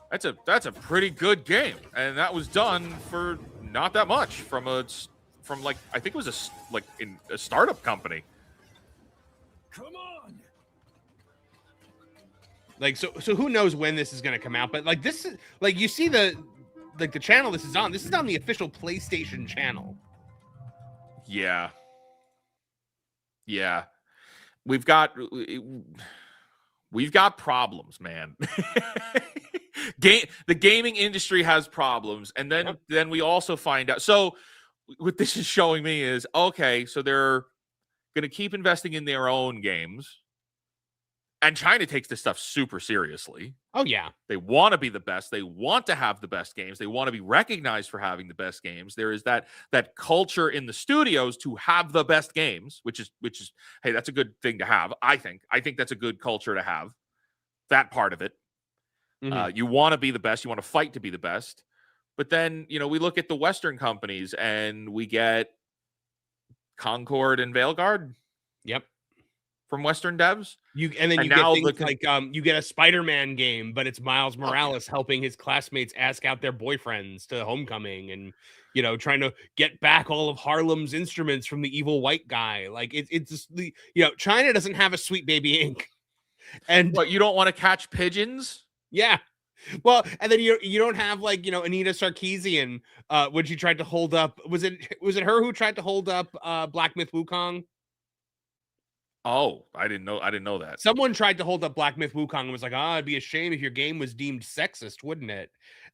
That's a pretty good game, and that was done for not that much from like, I think it was a startup company. Come on. Like, so who knows when this is going to come out? But like, this is like, you see the like the channel this is on. This is on the official PlayStation channel. Yeah. Yeah. We've got problems, man. The gaming industry has problems, and then we also find out. So what this is showing me is, okay, so they're going to keep investing in their own games, and China takes this stuff super seriously. Oh yeah, they want to be the best. They want to have the best games. They want to be recognized for having the best games. There is that culture in the studios to have the best games, which is hey, that's a good thing to have. I think that's a good culture to have. That part of it. You want to be the best. You want to fight to be the best. But then, we look at the Western companies and we get Concord and Veilguard. Yep. From Western devs. You get things like you get a Spider-Man game, but it's Miles Morales helping his classmates ask out their boyfriends to homecoming and trying to get back all of Harlem's instruments from the evil white guy. Like it's just China doesn't have a Sweet Baby Inc. And what, you don't want to catch pigeons? Yeah. Well, and then you don't have Anita Sarkeesian when she tried to hold up, was it her who tried to hold up Black Myth Wukong? Oh, I didn't know that. Someone tried to hold up Black Myth Wukong and was like, it'd be a shame if your game was deemed sexist, wouldn't it?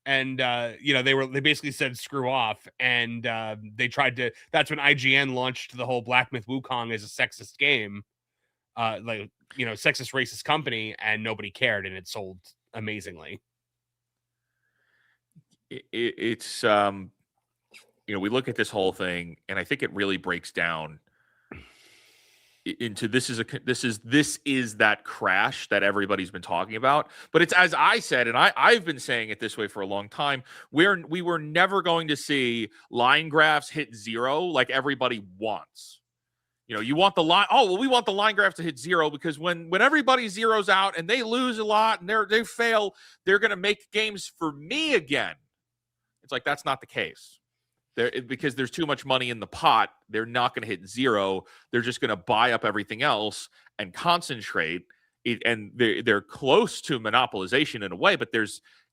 And they basically said screw off, and they tried to. That's when IGN launched the whole Black Myth Wukong as a sexist game, sexist racist company, and nobody cared, and it sold amazingly. It's we look at this whole thing, and I think it really breaks down into this is that crash that everybody's been talking about. But it's, as I said, and I've been saying it this way for a long time, we were never going to see line graphs hit 0 like everybody wants. You want the line. Oh, well, we want the line graphs to hit 0 because when everybody zeroes out and they lose a lot and they fail, they're going to make games for me again. It's like, that's not the case. Because there's too much money in the pot, they're not going to hit 0. They're just going to buy up everything else and concentrate. And they're close to monopolization in a way, but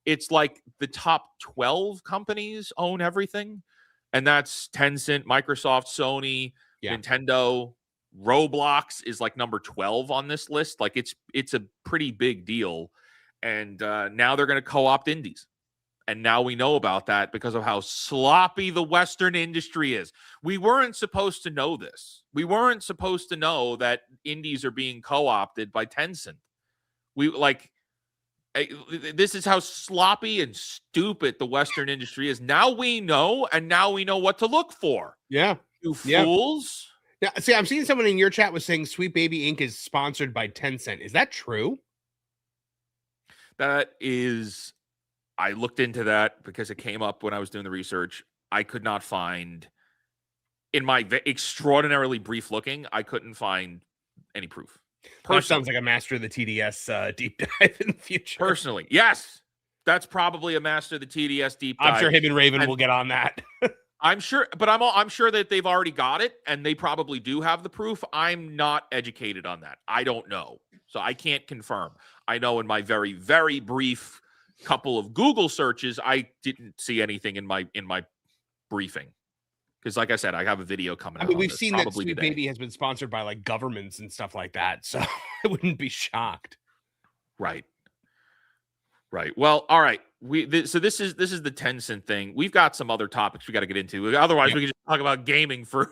it's like the top 12 companies own everything, and that's Tencent, Microsoft, Sony, Nintendo. Roblox is like number 12 on this list. Like it's a pretty big deal, and now they're going to co-opt indies. And now we know about that because of how sloppy the Western industry is. We weren't supposed to know this. We weren't supposed to know that indies are being co-opted by Tencent. This is how sloppy and stupid the Western industry is. Now we know, and now we know what to look for. Yeah. You fools. Yeah. See, I'm seeing someone in your chat was saying Sweet Baby Inc. is sponsored by Tencent. Is that true? That is... I looked into that because it came up when I was doing the research. I could not find, in my extraordinarily brief looking, I couldn't find any proof. That sounds like a Master of the TDS deep dive in the future. Personally, yes. That's probably a Master of the TDS deep dive. I'm sure him and Raven will get on that. I'm sure, but I'm sure that they've already got it, and they probably do have the proof. I'm not educated on that. I don't know. So I can't confirm. I know in my very, very brief couple of Google searches, I didn't see anything in my briefing, because like I said, I have a video coming out. We've seen that Sweet Baby has been sponsored by like governments and stuff like that, so I wouldn't be shocked. Right. Well, all right. So this is the Tencent thing. We've got some other topics we got to get into. Otherwise, we could just talk about gaming for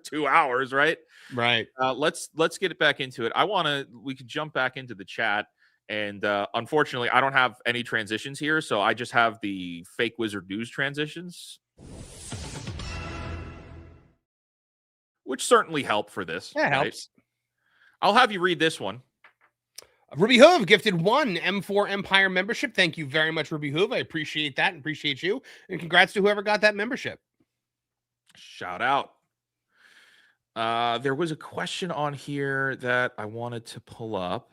2 hours, right? Right. Let's get it back into it. We could jump back into the chat. And unfortunately, I don't have any transitions here, so I just have the fake Wizard News transitions, which certainly help for this. Yeah, helps. I'll have you read this one. Ruby Hoove gifted 1 M4 Empire membership. Thank you very much, Ruby Hoove. I appreciate that and appreciate you. And congrats to whoever got that membership. Shout out. There was a question on here that I wanted to pull up.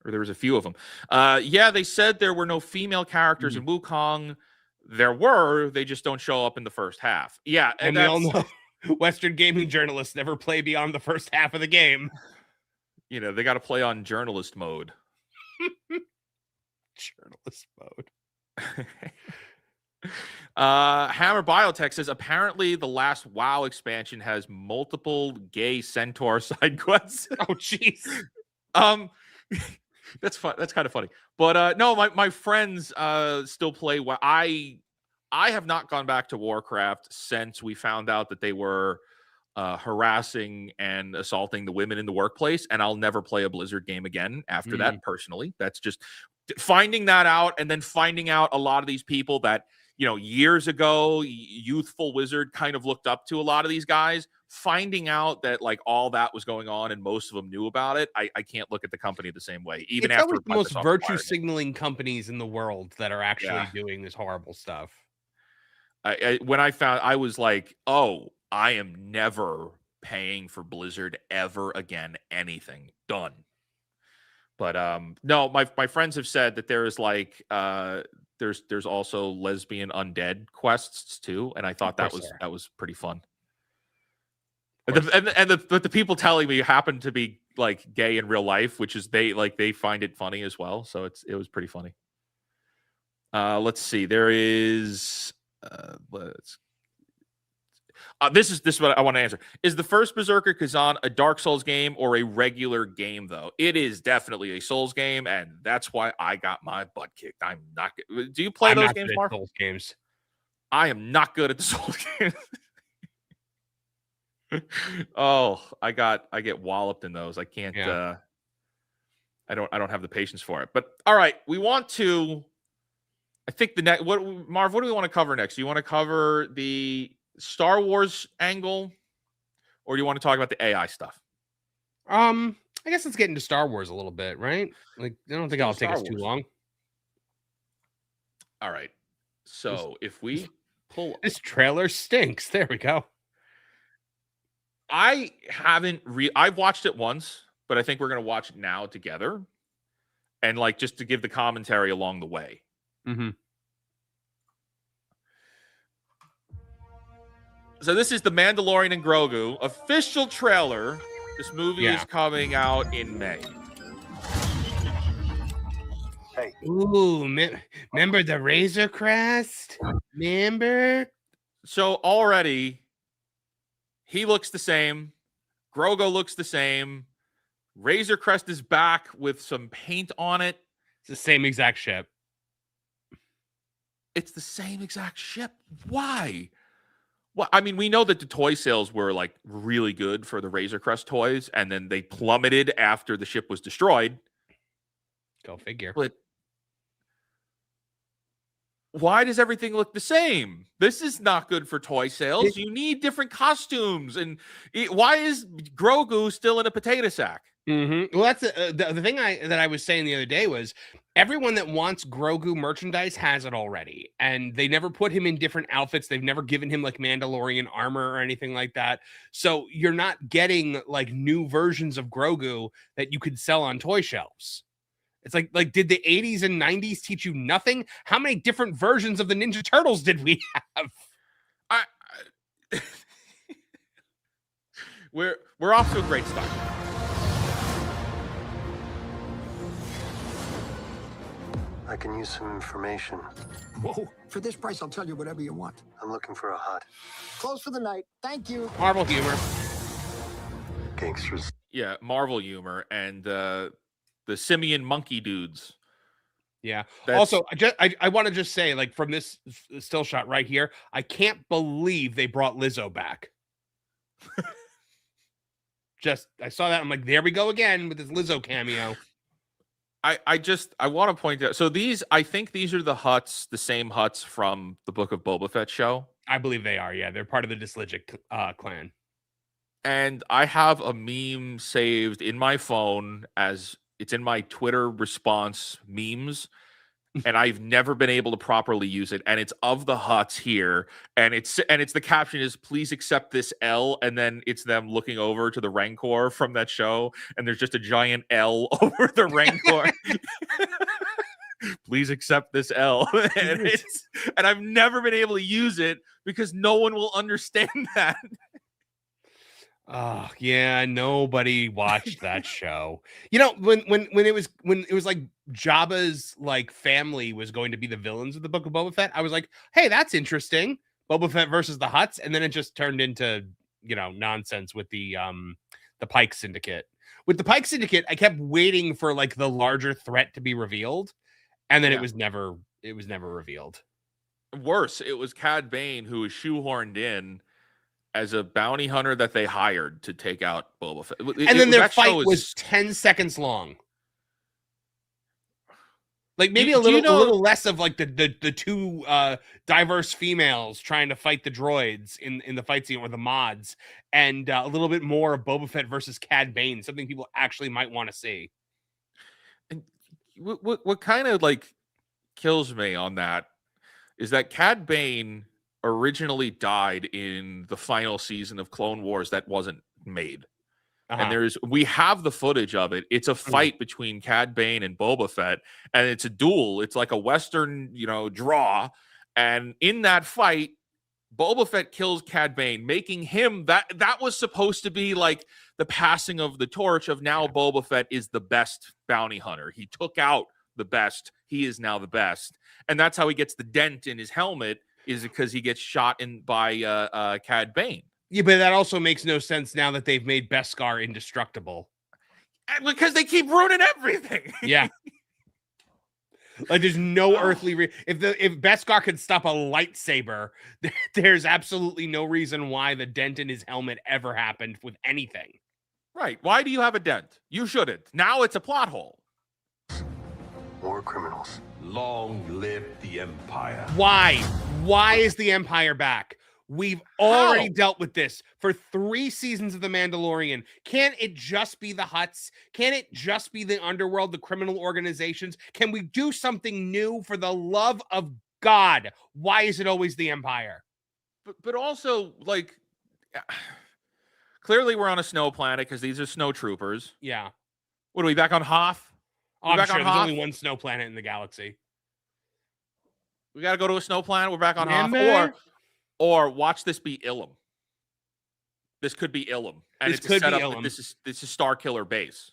Or there was a few of them. They said there were no female characters in Wukong. There were, they just don't show up in the first half. Yeah, and we all know Western gaming journalists never play beyond the first half of the game. They got to play on journalist mode. Journalist mode. Hammer Biotech says apparently the last WoW expansion has multiple gay centaur side quests. Oh, jeez. That's fun. That's kind of funny. But no, my friends still play WoW. I have not gone back to Warcraft since we found out that they were harassing and assaulting the women in the workplace, and I'll never play a Blizzard game again after that. Personally, that's just finding that out, and then finding out a lot of these people that, you know, years ago, youthful Wizard kind of looked up to a lot of these guys. Finding out that like all that was going on and most of them knew about it, I can't look at the company the same way. Even It's after always the most Microsoft virtue acquired it. signaling companies in the world that are actually doing this horrible stuff. When I found, I was like, oh, I am never paying for Blizzard ever again. Anything done. But no, my friends have said that there is like there's also lesbian undead quests too, and I thought that was pretty fun. And the people telling me happen to be like gay in real life, which is they find it funny as well. So it was pretty funny. Let's see. There is this is what I want to answer. Is the first Berserker Kazan a Dark Souls game or a regular game, though? It is definitely a Souls game, and that's why I got my butt kicked. I'm not good. Do you play those games, Mark? Souls games. I am not good at the Souls games. Oh, I get walloped in those. I can't I don't have the patience for it. But all right, we want to, I think the next, Marv, what do we want to cover next? Do you want to cover the Star Wars angle, or do you want to talk about the AI stuff? I guess let's get into Star Wars a little bit, right? Like, I don't think it'll take us too long. All right. So if we pull, this trailer stinks. There we go. I've watched it once, but I think we're going to watch it now together, and like just to give the commentary along the way. Mm-hmm. So this is The Mandalorian and Grogu official trailer. This movie is coming out in May. Hey. Ooh, remember the Razor Crest? Remember? So already, he looks the same. Grogu looks the same. Razor Crest is back with some paint on it. It's the same exact ship. It's the same exact ship. Why? Well, I mean, we know that the toy sales were like really good for the Razor Crest toys, and then they plummeted after the ship was destroyed. Go figure. But why does everything look the same? This is not good for toy sales. You need different costumes. And why is Grogu still in a potato sack? Mm-hmm. Well, that's the thing that I was saying the other day was everyone that wants Grogu merchandise has it already, and they never put him in different outfits. They've never given him like Mandalorian armor or anything like that. So you're not getting like new versions of Grogu that you could sell on toy shelves. It's like did the 80s and 90s teach you nothing? How many different versions of the Ninja Turtles did we have? We're off to a great start. I can use some information. Whoa, for this price, I'll tell you whatever you want. I'm looking for a hut. Close for the night. Thank you. Marvel humor. Gangsters. Yeah, Marvel humor and the simian monkey dudes. Yeah. Also, I want to just say, like, from this still shot right here, I can't believe they brought Lizzo back. I saw that. I'm like, there we go again with this Lizzo cameo. I want to point out. So I think these are the huts, the same huts from the Book of Boba Fett show. I believe they are. Yeah, they're part of the Disligic clan. And I have a meme saved in my phone as it's in my Twitter response memes, and I've never been able to properly use it. And it's of the huts here, and it's the caption is "Please accept this L," and then it's them looking over to the Rancor from that show, and there's just a giant L over the Rancor. Please accept this L, and I've never been able to use it because no one will understand that. Oh yeah, nobody watched that show. You know, when it was like Jabba's like family was going to be the villains of the Book of Boba Fett, I was like, hey, that's interesting. Boba Fett versus the Hutts, and then it just turned into, nonsense with the Pike Syndicate. With the Pike Syndicate, I kept waiting for like the larger threat to be revealed, and then Yeah. it was never revealed. Worse, it was Cad Bane who was shoehorned in as a bounty hunter that they hired to take out Boba Fett. And then their fight was 10 seconds long. Like maybe a little less of like the two diverse females trying to fight the droids in the fight scene, or the mods, and a little bit more of Boba Fett versus Cad Bane, something people actually might want to see. And what kind of like kills me on that is that Cad Bane originally died in the final season of Clone Wars that wasn't made. And we have the footage of it. It's a fight between Cad Bane and Boba Fett, and it's a duel. It's like a Western, draw. And in that fight, Boba Fett kills Cad Bane, making him that was supposed to be like the passing of the torch of now Boba Fett is the best bounty hunter. He took out the best. He is now the best. And that's how he gets the dent in his helmet, is because he gets shot in by Cad Bane. Yeah, but that also makes no sense now that they've made Beskar indestructible. Because they keep ruining everything. Yeah. Like there's no earthly if Beskar could stop a lightsaber, there's absolutely no reason why the dent in his helmet ever happened with anything. Right. Why do you have a dent? You shouldn't. Now it's a plot hole. War criminals. Long live the Empire. Why? Why is the Empire back? We've already dealt with this for 3 seasons of The Mandalorian. Can't it just be the Hutts? Can't it just be the underworld, the criminal organizations? Can we do something new, for the love of God? Why is it always the Empire? But also, like, clearly we're on a snow planet because these are snow troopers. Yeah. What are we back on Hoth? I'm sure there's only one snow planet in the galaxy. We got to go to a snow planet. We're back on Hoth. Or watch this be Ilum. This could be Ilum, and it's set up that this is Star Killer Base,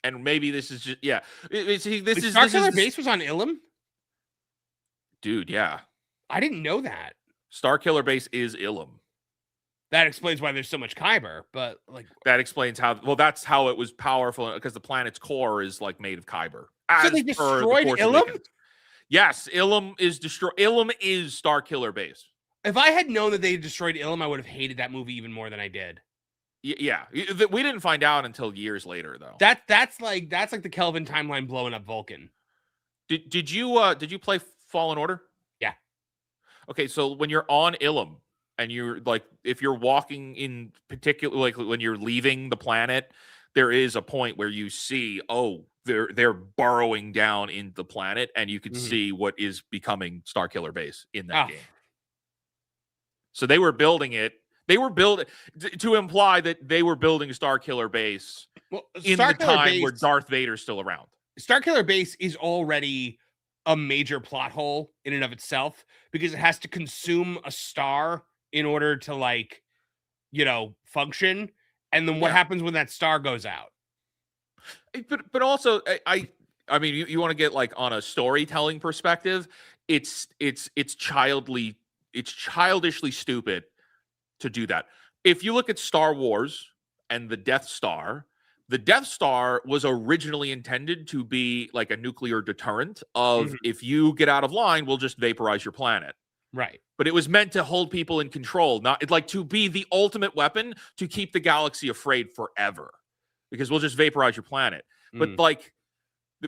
and maybe this is just Star Killer Base was on Ilum, dude. Yeah, I didn't know that. Star Killer Base is Ilum. That explains why there's so much Kyber, but like that explains how. Well, that's how it was powerful, because the planet's core is like made of Kyber. So they destroyed Ilum. Yes, Ilum is destroyed. Ilum is Star Killer Base. If I had known that they destroyed Ilum, I would have hated that movie even more than I did. Yeah, we didn't find out until years later, though. That's like the Kelvin timeline blowing up Vulcan. Did you play Fallen Order? Yeah. Okay, so when you're on Ilum and you're like, if you're walking in particular, like when you're leaving the planet, there is a point where you see, they're burrowing down in the planet, and you can see what is becoming Star Killer Base in that game. So they were building it. They were building to imply that they were building Star Killer Base in the time where Darth Vader's still around. Star Killer Base is already a major plot hole in and of itself, because it has to consume a star in order to function. And then what happens when that star goes out? But also, I mean, you want to get like on a storytelling perspective, it's childishly stupid to do that. If you look at Star Wars and the Death Star was originally intended to be like a nuclear deterrent of if you get out of line, we'll just vaporize your planet. Right. But it was meant to hold people in control, not like to be the ultimate weapon to keep the galaxy afraid forever, because we'll just vaporize your planet. But like,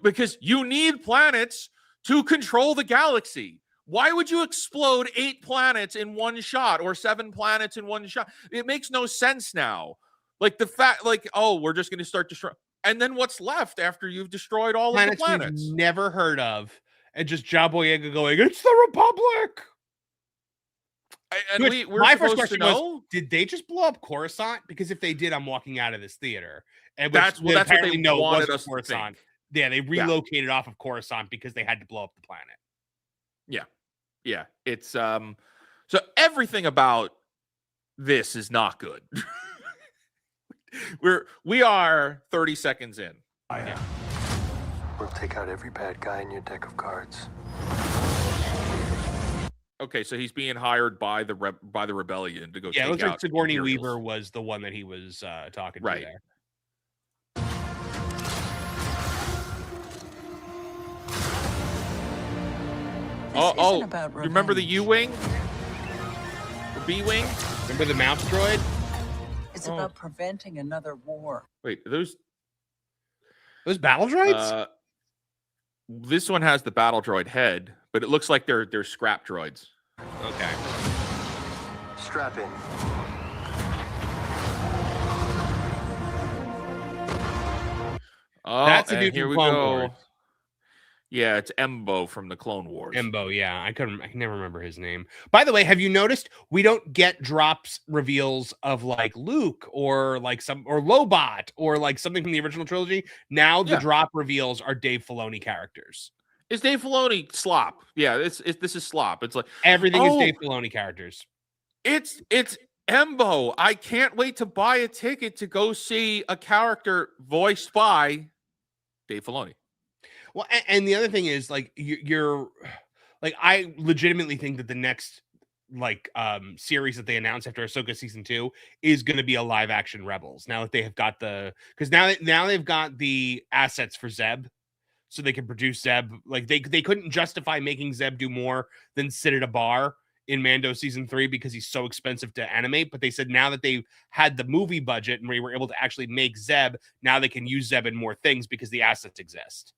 because you need planets to control the galaxy. Why would you explode 8 planets in one shot, or 7 planets in one shot? It makes no sense now. Like the fact, like, we're just going to start destroying. And then what's left after you've destroyed all of the planets? We've never heard of. And just John Boyega going, it's the Republic. And we're my supposed first question to know? was, did they just blow up Coruscant? Because if they did, I'm walking out of this theater. And that's what they wanted us Coruscant. to think. Yeah, they relocated off of Coruscant because they had to blow up the planet. Yeah. It's so everything about this is not good. We are 30 seconds in. Yeah. We'll take out every bad guy in your deck of cards. Okay, so he's being hired by the rebellion to go. Yeah, it take looks like out Sigourney Imperials. Weaver was the one that he was talking Right. to there. Oh, you remember the U-Wing? The B-Wing? Remember the mouse droid? It's about preventing another war. Wait, are those battle droids? This one has the battle droid head, but it looks like they're scrap droids. Okay. Strap in. Oh, That's a and dude here from we Clone go. Wars. Yeah, it's Embo from the Clone Wars. Embo, yeah. I can never remember his name. By the way, have you noticed we don't get drops reveals of like Luke or like Lobot or like something from the original trilogy? Now the drop reveals are Dave Filoni characters. Is Dave Filoni slop? Yeah, this is slop. It's like Everything is Dave Filoni characters. It's Embo. I can't wait to buy a ticket to go see a character voiced by Dave Filoni. Well, and the other thing is like you're like, I legitimately think that the next like series that they announced after Ahsoka season 2 is going to be a live action Rebels. Now that they have got because now they've got the assets for Zeb, so they can produce Zeb. Like they couldn't justify making Zeb do more than sit at a bar in Mando season 3 because he's so expensive to animate. But they said now that they've had the movie budget and we were able to actually make Zeb, now they can use Zeb in more things because the assets exist.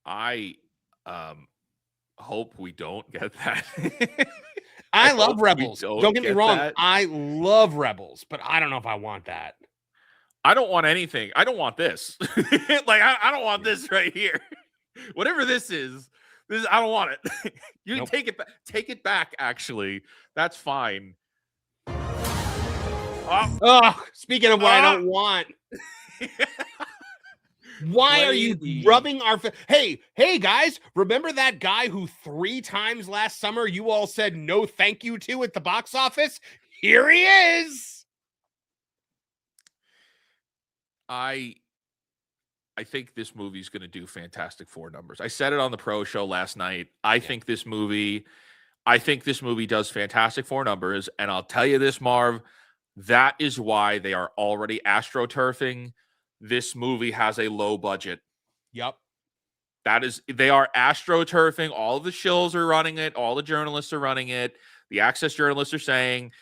I hope we don't get that. I love Rebels. Don't get me wrong. That. I love Rebels, but I don't know if I want that. I don't want anything. I don't want this. Like I don't want this right here. Whatever this is, I don't want it. You Nope. take it back. Take it back. Actually, that's fine. Speaking of what I don't want. Why are you rubbing our hey guys, remember that guy who 3 times last summer you all said no thank you to at the box office? Here he is. I think this movie's going to do Fantastic Four numbers. I said it on the pro show last night. I think this movie does Fantastic Four numbers, and I'll tell you this, Marv, that is why they are already astroturfing. This movie has a low budget. Yep. They are astroturfing. All of the shills are running it. All the journalists are running it. The Access journalists are saying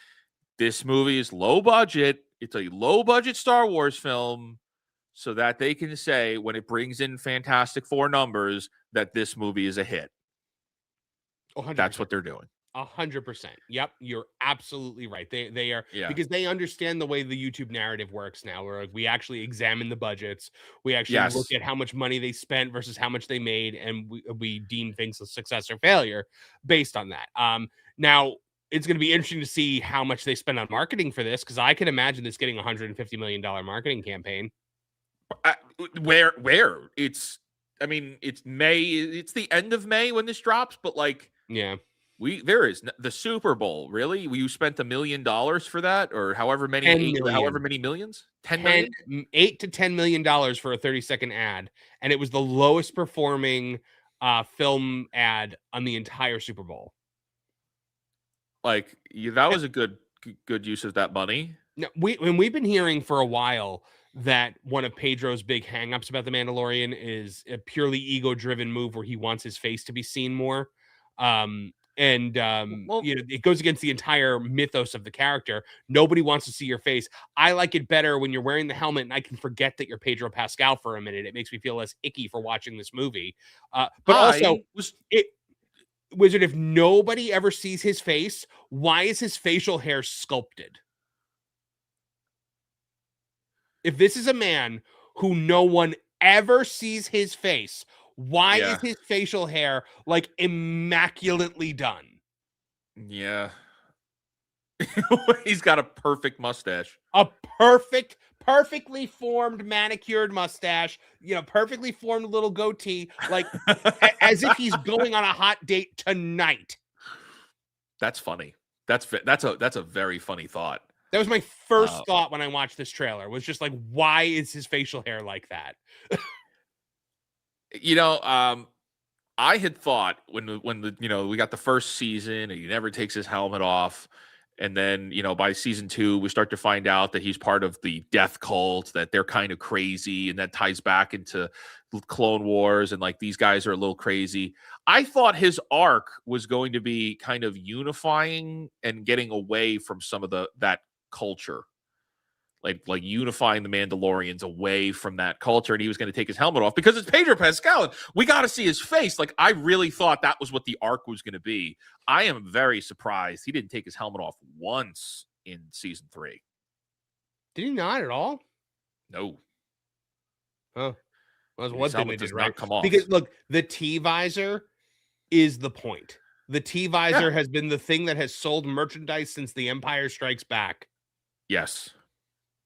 this movie is low budget. It's a low budget Star Wars film so that they can say when it brings in Fantastic Four numbers that this movie is a hit. 100%. That's what they're doing. 100%. Yep, you're absolutely right. They are, Yeah. because they understand the way the YouTube narrative works now, where we actually examine the budgets, we actually look at how much money they spent versus how much they made, and we deem things a success or failure based on that. Now it's going to be interesting to see how much they spend on marketing for this, because I can imagine this getting $150 million marketing campaign. Where it's May. It's the end of May when this drops, but like, yeah. There is the Super Bowl. Really? You spent $1 million for that, or however many millions? 10 million? $8 to $10 million for a 30-second ad, and it was the lowest performing film ad on the entire Super Bowl. Like that was a good use of that money. No, we've been hearing for a while that one of Pedro's big hangups about The Mandalorian is a purely ego-driven move where he wants his face to be seen more. It goes against the entire mythos of the character. Nobody wants to see your face. I like it better when you're wearing the helmet and I can forget that you're Pedro Pascal for a minute. It makes me feel less icky for watching this movie. Wizard, if nobody ever sees his face, why is his facial hair sculpted? If this is a man who no one ever sees his face, why is his facial hair like immaculately done? Yeah. He's got a perfect mustache. A perfectly formed manicured mustache, perfectly formed little goatee, like as if he's going on a hot date tonight. That's funny. That's a very funny thought. That was my first thought when I watched this trailer. Was just like, why is his facial hair like that? You know, I had thought when the we got the first season and he never takes his helmet off, and then by season 2 we start to find out that he's part of the death cult, that they're kind of crazy, and that ties back into Clone Wars, and like these guys are a little crazy. I thought his arc was going to be kind of unifying and getting away from some of that culture. Like unifying the Mandalorians away from that culture, and he was going to take his helmet off because it's Pedro Pascal. We got to see his face. Like, I really thought that was what the arc was going to be. I am very surprised he didn't take his helmet off once in season 3. Did he not at all? No. Oh, well, His one thing helmet they does did not right. come off. Because look, the T visor is the point. The T visor has been the thing that has sold merchandise since The Empire Strikes Back. Yes.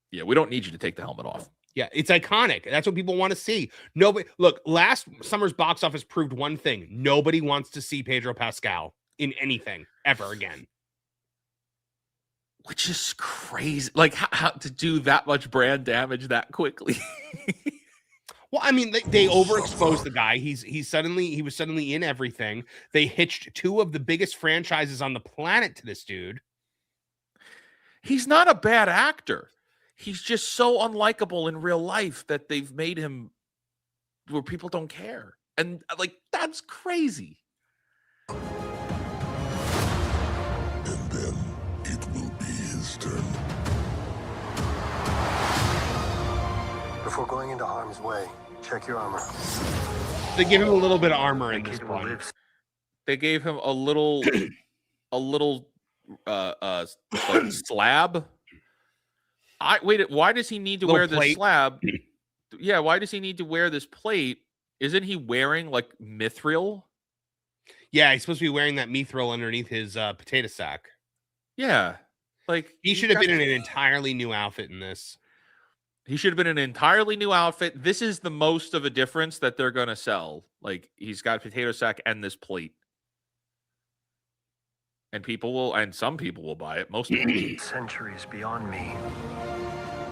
Yeah, we don't need you to take the helmet off. Yeah, it's iconic. That's what people want to see. Nobody, look, last summer's box office proved one thing. Nobody wants to see Pedro Pascal in anything ever again. Which is crazy. Like, how to do that much brand damage that quickly. Well, I mean, they overexposed the guy. He was suddenly in everything. They hitched 2 of the biggest franchises on the planet to this dude. He's not a bad actor. He's just so unlikable in real life that they've made him where people don't care. And like, that's crazy. And then it will be his turn. Before going into harm's way, check your armor. They give him a little bit of armor in this It one. lives. They gave him a little like slab. Why does he need to Little wear this plate. slab? Yeah, why does he need to wear this plate? Isn't he wearing like mithril? Yeah, he's supposed to be wearing that mithril underneath his potato sack. Yeah. Like, He should have been in an entirely new outfit in this. He should have been in an entirely new outfit. This is the most of a difference that they're going to sell. Like, he's got a potato sack and this plate. And some people will buy it. Most people. Centuries beyond me.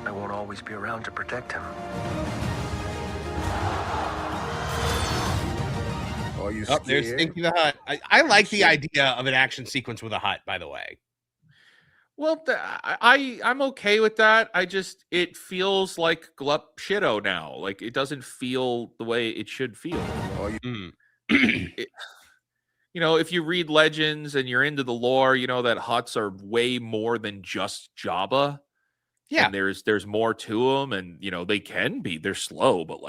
I won't always be around to protect him. Are you Oh, scared? there's Stinky the Hut. I like the idea of an action sequence with a hut, by the way. Well, I'm okay with that. It feels like Glup Shido now. Like, it doesn't feel the way it should feel. Are you If you read Legends and you're into the lore, that huts are way more than just Jabba. Yeah. And there's more to them, and they're slow, but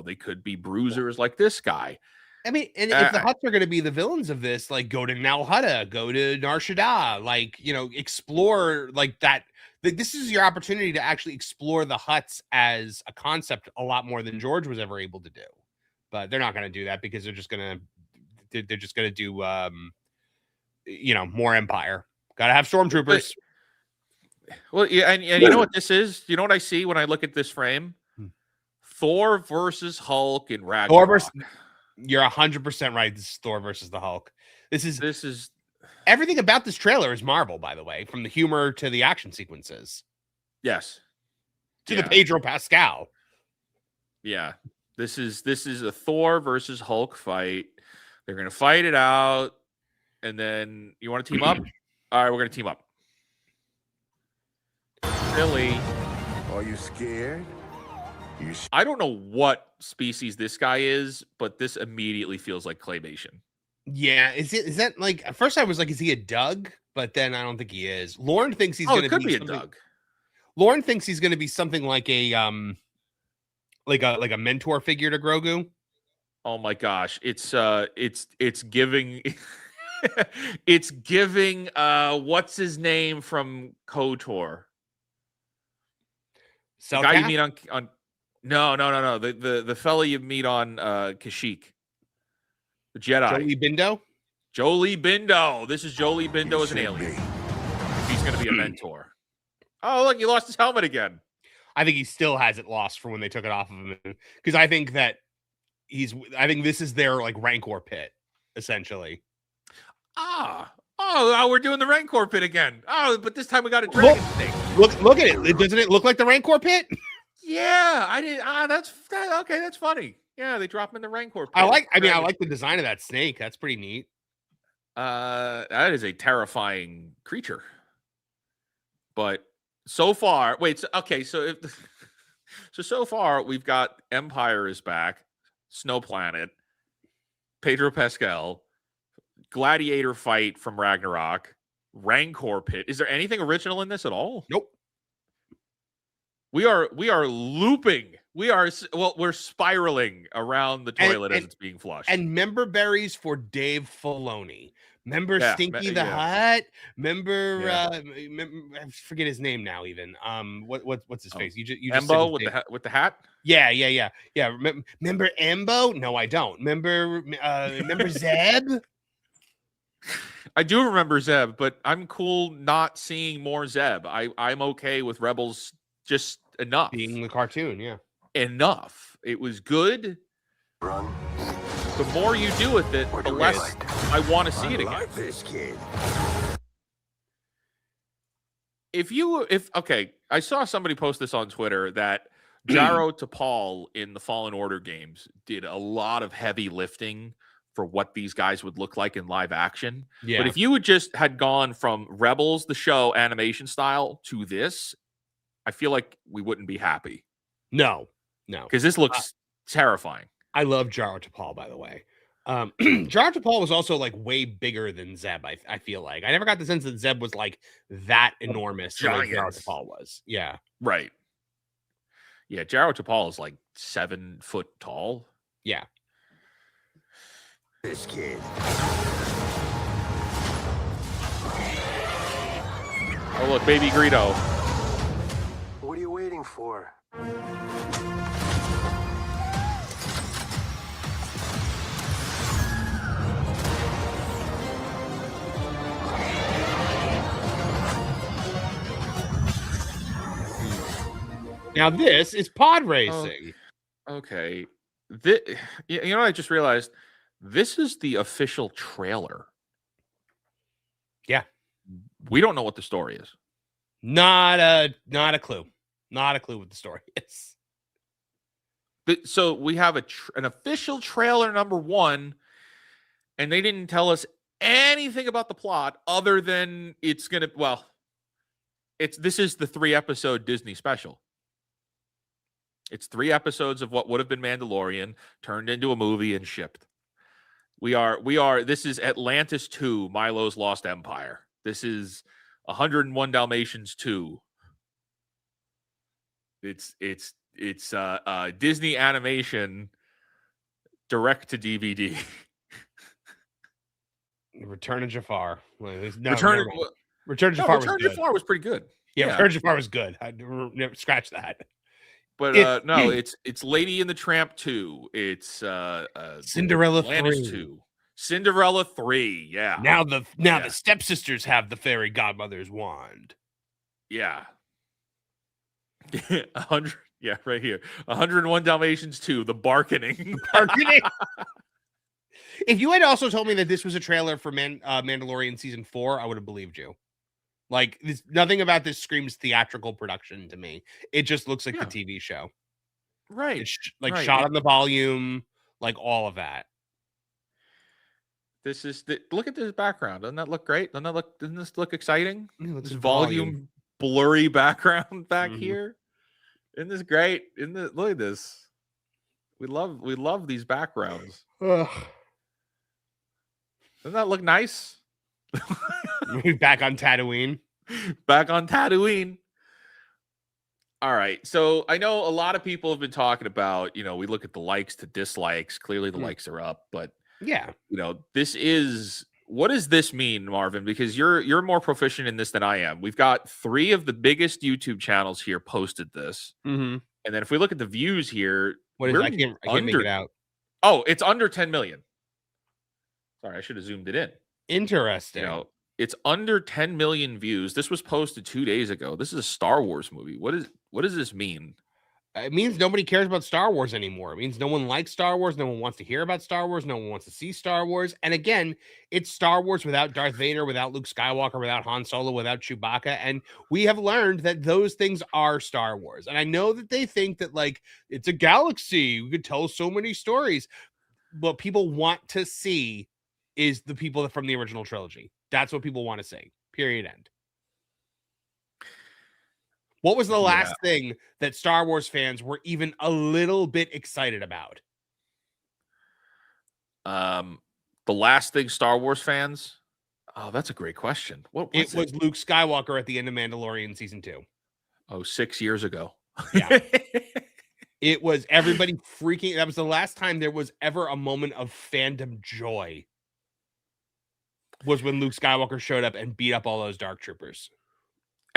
they could be bruisers like this guy. I mean, and if the Hutts are going to be the villains of this, like, go to Nal Hutta, go to Nar Shaddaa, like, explore like that. This is your opportunity to actually explore the Hutts as a concept a lot more than George was ever able to do. But they're not going to do that because they're just going to do, more Empire. Got to have stormtroopers. Well, yeah, and you know what this is? You know what I see when I look at this frame? Thor versus Hulk in Ragnarok. You're 100% right. This is Thor versus the Hulk. This is everything about this trailer is Marvel, by the way, from the humor to the action sequences. Yes. To the Pedro Pascal. Yeah. This is a Thor versus Hulk fight. They're going to fight it out. And then you want to team up? All right, we're going to team up. Really? Are you scared? I don't know what species this guy is, but this immediately feels like claymation. Yeah, is that like, at first I was like, is he a Doug? But then I don't think he is. Lauren thinks he's going to be a Doug. Lauren thinks he's going to be something like a like a mentor figure to Grogu. Oh my gosh, it's giving it's giving what's his name from KOTOR? The guy you meet on No. The fella you meet on Kashyyyk. The Jedi. Jolie Bindo. This is Jolie Bindo as an alien. He's going to be a mentor. Oh, look, he lost his helmet again. I think he still has it lost from when they took it off of him. Because I think that I think this is their like Rancor pit, essentially. Oh, Oh, we're doing the Rancor pit again. Oh, but this time we got a dragon snake. Look at it. Doesn't it look like the Rancor pit? Yeah, I did. Okay. That's funny. Yeah, they drop him in the Rancor pit. I like the design of that snake. That's pretty neat. That is a terrifying creature. But so far, so far we've got Empire is back, Snow Planet, Pedro Pascal, Gladiator fight from Ragnarok, Rancor pit. Is there anything original in this at all? Nope. We are looping. We're spiraling around the toilet as it's being flushed. And member berries for Dave Filoni. Remember Stinky the Hut? Remember I forget his name now. Even what's his face? You just Embo with the hat. Yeah. Remember Embo? No, I don't. Remember Zeb? I do remember Zeb, but I'm cool not seeing more Zeb. I'm okay with Rebels just enough. Being the cartoon, yeah. Enough. It was good. Run. The more you do with it, the less I want to see it again. Like this kid. I saw somebody post this on Twitter that Jaro Tapal in the Fallen Order games did a lot of heavy lifting for what these guys would look like in live action. Yeah. But if you had gone from Rebels, the show animation style, to this, I feel like we wouldn't be happy. No. Because this looks terrifying. I love Jaro Tapal, by the way. Jaro Tapal was also like way bigger than Zeb. I feel like I never got the sense that Zeb was like that enormous. Like Jaro Tapal was. Yeah. Right. Yeah. Jaro Tapal is like 7 foot tall. Yeah. This kid. Oh, look, Baby Greedo. What are you waiting for? Now this is pod racing. Okay. You know what I just realized? This is the official trailer. Yeah. We don't know what the story is. Not a clue. Not a clue what the story is. So we have an official trailer number 1, and they didn't tell us anything about the plot other than this is the 3-episode Disney special. It's 3 episodes of what would have been Mandalorian turned into a movie and shipped. This is Atlantis 2, Milo's Lost Empire. This is 101 Dalmatians 2. It's Disney animation direct to DVD. Return of Jafar. Return of Jafar was pretty good. Yeah, Return of Jafar was good. I never scratch that. But it's Lady and the Tramp 2. It's Cinderella Atlantis 3. 2. Cinderella 3. Yeah. Now the stepsisters have the fairy godmother's wand. Yeah. 100. Yeah, right here. 101 Dalmatians 2. The Barkening. If you had also told me that this was a trailer for Mandalorian season 4, I would have believed you. Like, nothing about this screams theatrical production to me. It just looks like the TV show. Right. It's shot on the volume, like all of that. Look at this background. Doesn't that look great? Doesn't this look exciting? This volume blurry background back here. Isn't this great? Look at this. We love these backgrounds. Ugh. Doesn't that look nice? Back on Tatooine. Back on Tatooine. All right. So I know a lot of people have been talking about, we look at the likes to dislikes. Clearly the likes are up, but yeah, what does this mean, Marvin? Because you're more proficient in this than I am. We've got 3 of the biggest YouTube channels here posted this. Mm-hmm. And then if we look at the views here, I can't make it out. Oh, it's under 10 million. Sorry, I should have zoomed it in. Interesting. It's under 10 million views. This was posted 2 days ago. This is a Star Wars movie. What does this mean? It means nobody cares about Star Wars anymore. It means no one likes Star Wars. No one wants to hear about Star Wars. No one wants to see Star Wars. And again, it's Star Wars without Darth Vader, without Luke Skywalker, without Han Solo, without Chewbacca. And we have learned that those things are Star Wars. And I know that they think that, like, it's a galaxy. We could tell so many stories. What people want to see is the people from the original trilogy. That's what people want to see. Period. End. What was the last thing that Star Wars fans were even a little bit excited about? The last thing Star Wars fans? Oh, that's a great question. What was it? Was Luke Skywalker at the end of Mandalorian season 2. Oh, 6 years ago. Yeah. It was everybody freaking. That was the last time there was ever a moment of fandom joy. Was when Luke Skywalker showed up and beat up all those Dark Troopers.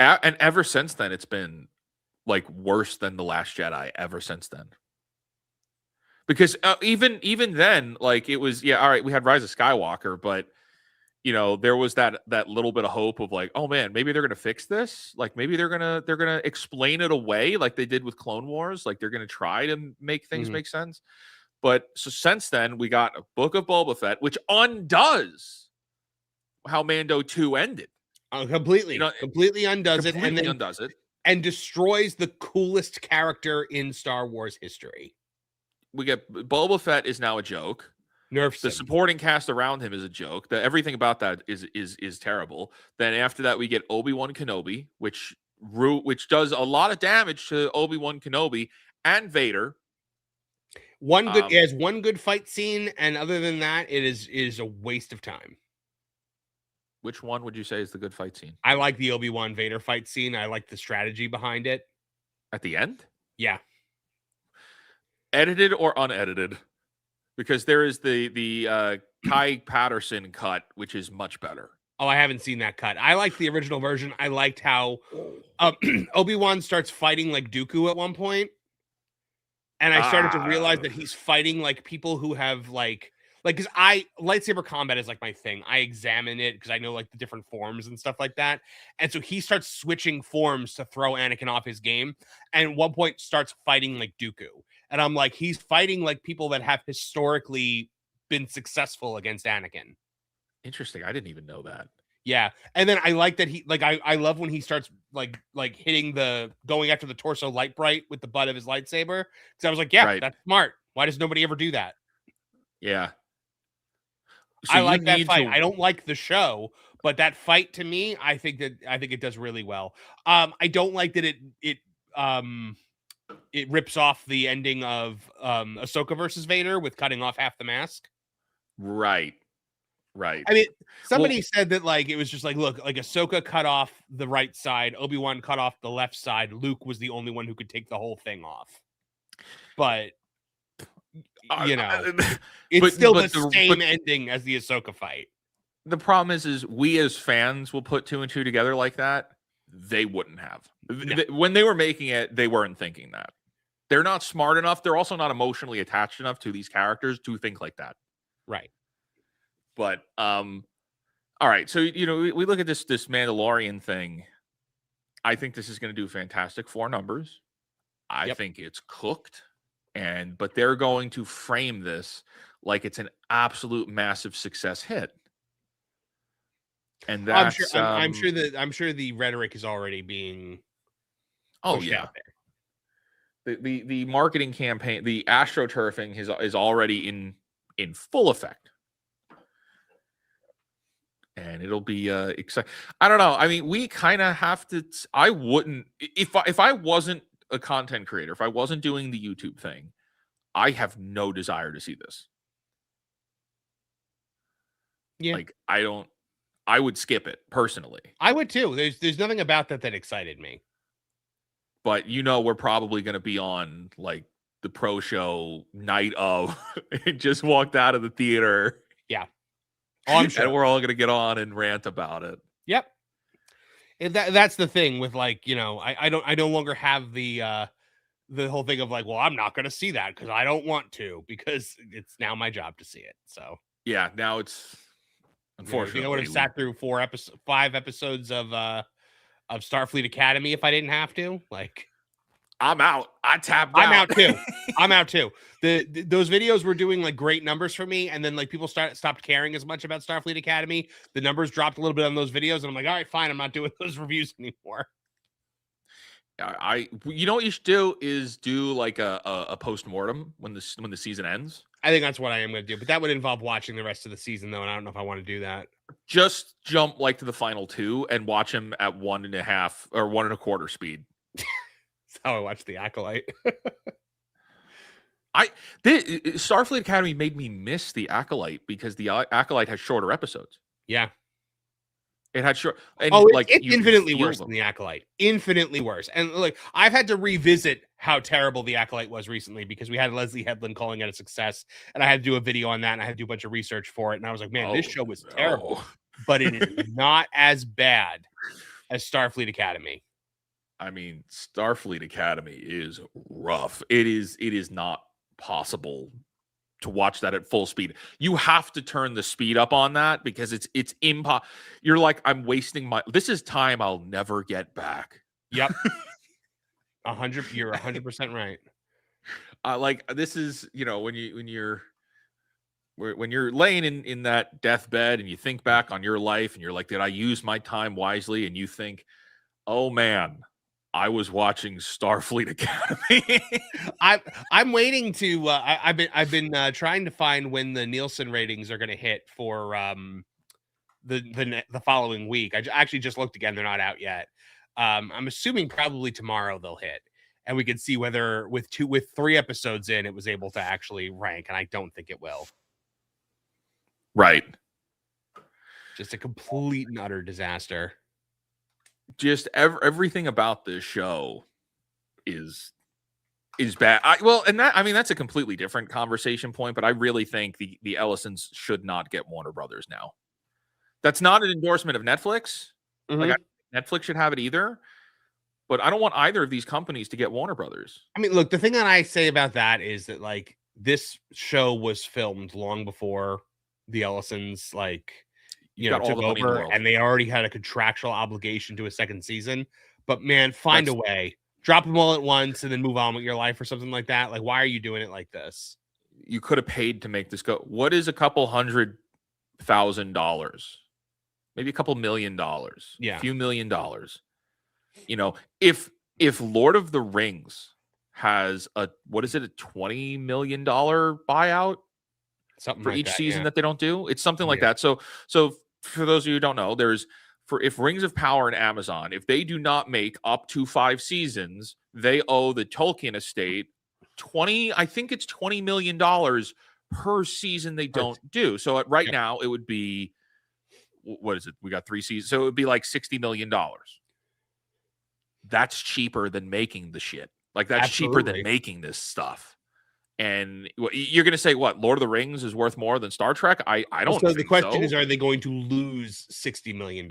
And ever since then, it's been like worse than The Last Jedi ever since then. Because even then, like, it was, yeah, all right, we had Rise of Skywalker, but you know, there was that little bit of hope of like, oh man, maybe they're gonna fix this. Like maybe they're gonna explain it away like they did with Clone Wars. Like they're gonna try to make things make sense. But so since then, we got a Book of Boba Fett, which undoes how Mando 2 ended. Completely, you know, completely undoes it, and then undoes it, and destroys the coolest character in Star Wars history. We get Boba Fett is now a joke. Nerfs the him. Supporting cast around him is a joke. Everything about that is terrible. Then after that, we get Obi-Wan Kenobi, which does a lot of damage to Obi-Wan Kenobi and Vader. It has one good fight scene, and other than that, it is a waste of time. Which one would you say is the good fight scene? I like the Obi-Wan Vader fight scene. I like the strategy behind it. At the end? Yeah. Edited or unedited? Because there is the Kai Patterson cut, which is much better. Oh, I haven't seen that cut. I liked the original version. I liked how Obi-Wan starts fighting like Dooku at one point. And I started to realize that he's fighting like people who have like because lightsaber combat is like my thing. I examine it because I know like the different forms and stuff like that. And so he starts switching forms to throw Anakin off his game. And at one point starts fighting like Dooku. And I'm like, he's fighting like people that have historically been successful against Anakin. Interesting. I didn't even know that. Yeah. And then I like that he like I love when he starts like hitting going after the torso light bright with the butt of his lightsaber. Because I was like, yeah, that's smart. Why does nobody ever do that? Yeah. So I like that fight. I don't like the show, but that fight to me, I think it does really well. I don't like that it rips off the ending of Ahsoka versus Vader with cutting off half the mask. Right. I mean, somebody said that like it was just like, look, like Ahsoka cut off the right side, Obi-Wan cut off the left side. Luke was the only one who could take the whole thing off. But you know, it's still the same ending as the Ahsoka fight. The problem is we as fans will put 2 and 2 together like that. They wouldn't have. No. When they were making it, they weren't thinking that. They're not smart enough. They're also not emotionally attached enough to these characters to think like that. Right. But all right. So you know, we look at this Mandalorian thing. I think this is going to do fantastic 4 numbers. I think it's cooked. But they're going to frame this like it's an absolute massive success hit. And that's I'm sure the rhetoric is already being pushed out there. The marketing campaign, the astroturfing is already in full effect. And it'll be exciting. I don't know. I mean, we kind of have to. I wouldn't if I wasn't a content creator, if I wasn't doing the YouTube thing, I have no desire to see this. Yeah. Like I would skip it personally. I would too. There's nothing about that excited me. But you know, we're probably going to be on like the pro show night of and just walked out of the theater. Yeah. Oh, I'm sure. And we're all going to get on and rant about it. Yep. And that's the thing with like, you know, I no longer have the whole thing of like, well, I'm not going to see that because I don't want to, because it's now my job to see it. So yeah, now it's unfortunately. I would have sat through 5 episodes of Starfleet Academy if I didn't have to. Like, I'm out. I tapped I'm out. out too. I'm out too. Those videos were doing like great numbers for me, and then like people stopped caring as much about Starfleet Academy. The numbers dropped a little bit on those videos, and I'm like, all right, fine, I'm not doing those reviews anymore. You know what you should do is do like a post-mortem when the season ends. I think that's what I am going to do, but that would involve watching the rest of the season though, and I don't know if I want to do that. Just jump like to the final 2 and watch them at 1.5 or 1.25 speed. That's how I watch The Acolyte. Starfleet Academy made me miss The Acolyte because The Acolyte has shorter episodes. Yeah. It had short. And it's infinitely worse than The Acolyte. Infinitely worse. And like, I've had to revisit how terrible The Acolyte was recently because we had Leslie Headland calling it a success, and I had to do a video on that, and I had to do a bunch of research for it. And I was like, man, this show was terrible, but it is not as bad as Starfleet Academy. I mean, Starfleet Academy is rough. It is not possible to watch that at full speed. You have to turn the speed up on that because it's impossible. You're like, I'm wasting this is time I'll never get back. Yep. 100. You're 100% right. Like this is, when you're laying in that deathbed and you think back on your life and you're like, did I use my time wisely? And you think, oh man, I was watching Starfleet Academy. I'm waiting to. I've been trying to find when the Nielsen ratings are going to hit for the following week. I actually just looked again; they're not out yet. I'm assuming probably tomorrow they'll hit, and we can see whether with 3 episodes in it was able to actually rank. And I don't think it will. Right. Just a complete and utter disaster. Just everything about this show is bad. That's a completely different conversation point, but I really think the Ellisons should not get Warner Brothers now. That's not an endorsement of Netflix. Mm-hmm. Netflix should have it either, but I don't want either of these companies to get Warner Brothers. I mean, look, the thing that I say about that is that like this show was filmed long before the Ellisons took over, and they already had a contractual obligation to a second season. But man, find a way, drop them all at once, and then move on with your life or something like that. Like, why are you doing it like this? You could have paid to make this go. What is a couple $100,000? Maybe a couple $1 million. Yeah, a few $1 million. If Lord of the Rings has a $20 million buyout something for like each that, season that they don't do, it's something like that. So for those of you who don't know, if Rings of Power and Amazon, if they do not make up to 5 seasons, they owe the Tolkien estate $20 million per season they don't do. So right now it would be, what is it? We got 3 seasons. So it would be like $60 million. That's cheaper than making the shit. Like that's cheaper than making this stuff. And you're going to say what? Lord of the Rings is worth more than Star Trek? I don't think so. The question is, are they going to lose $60 million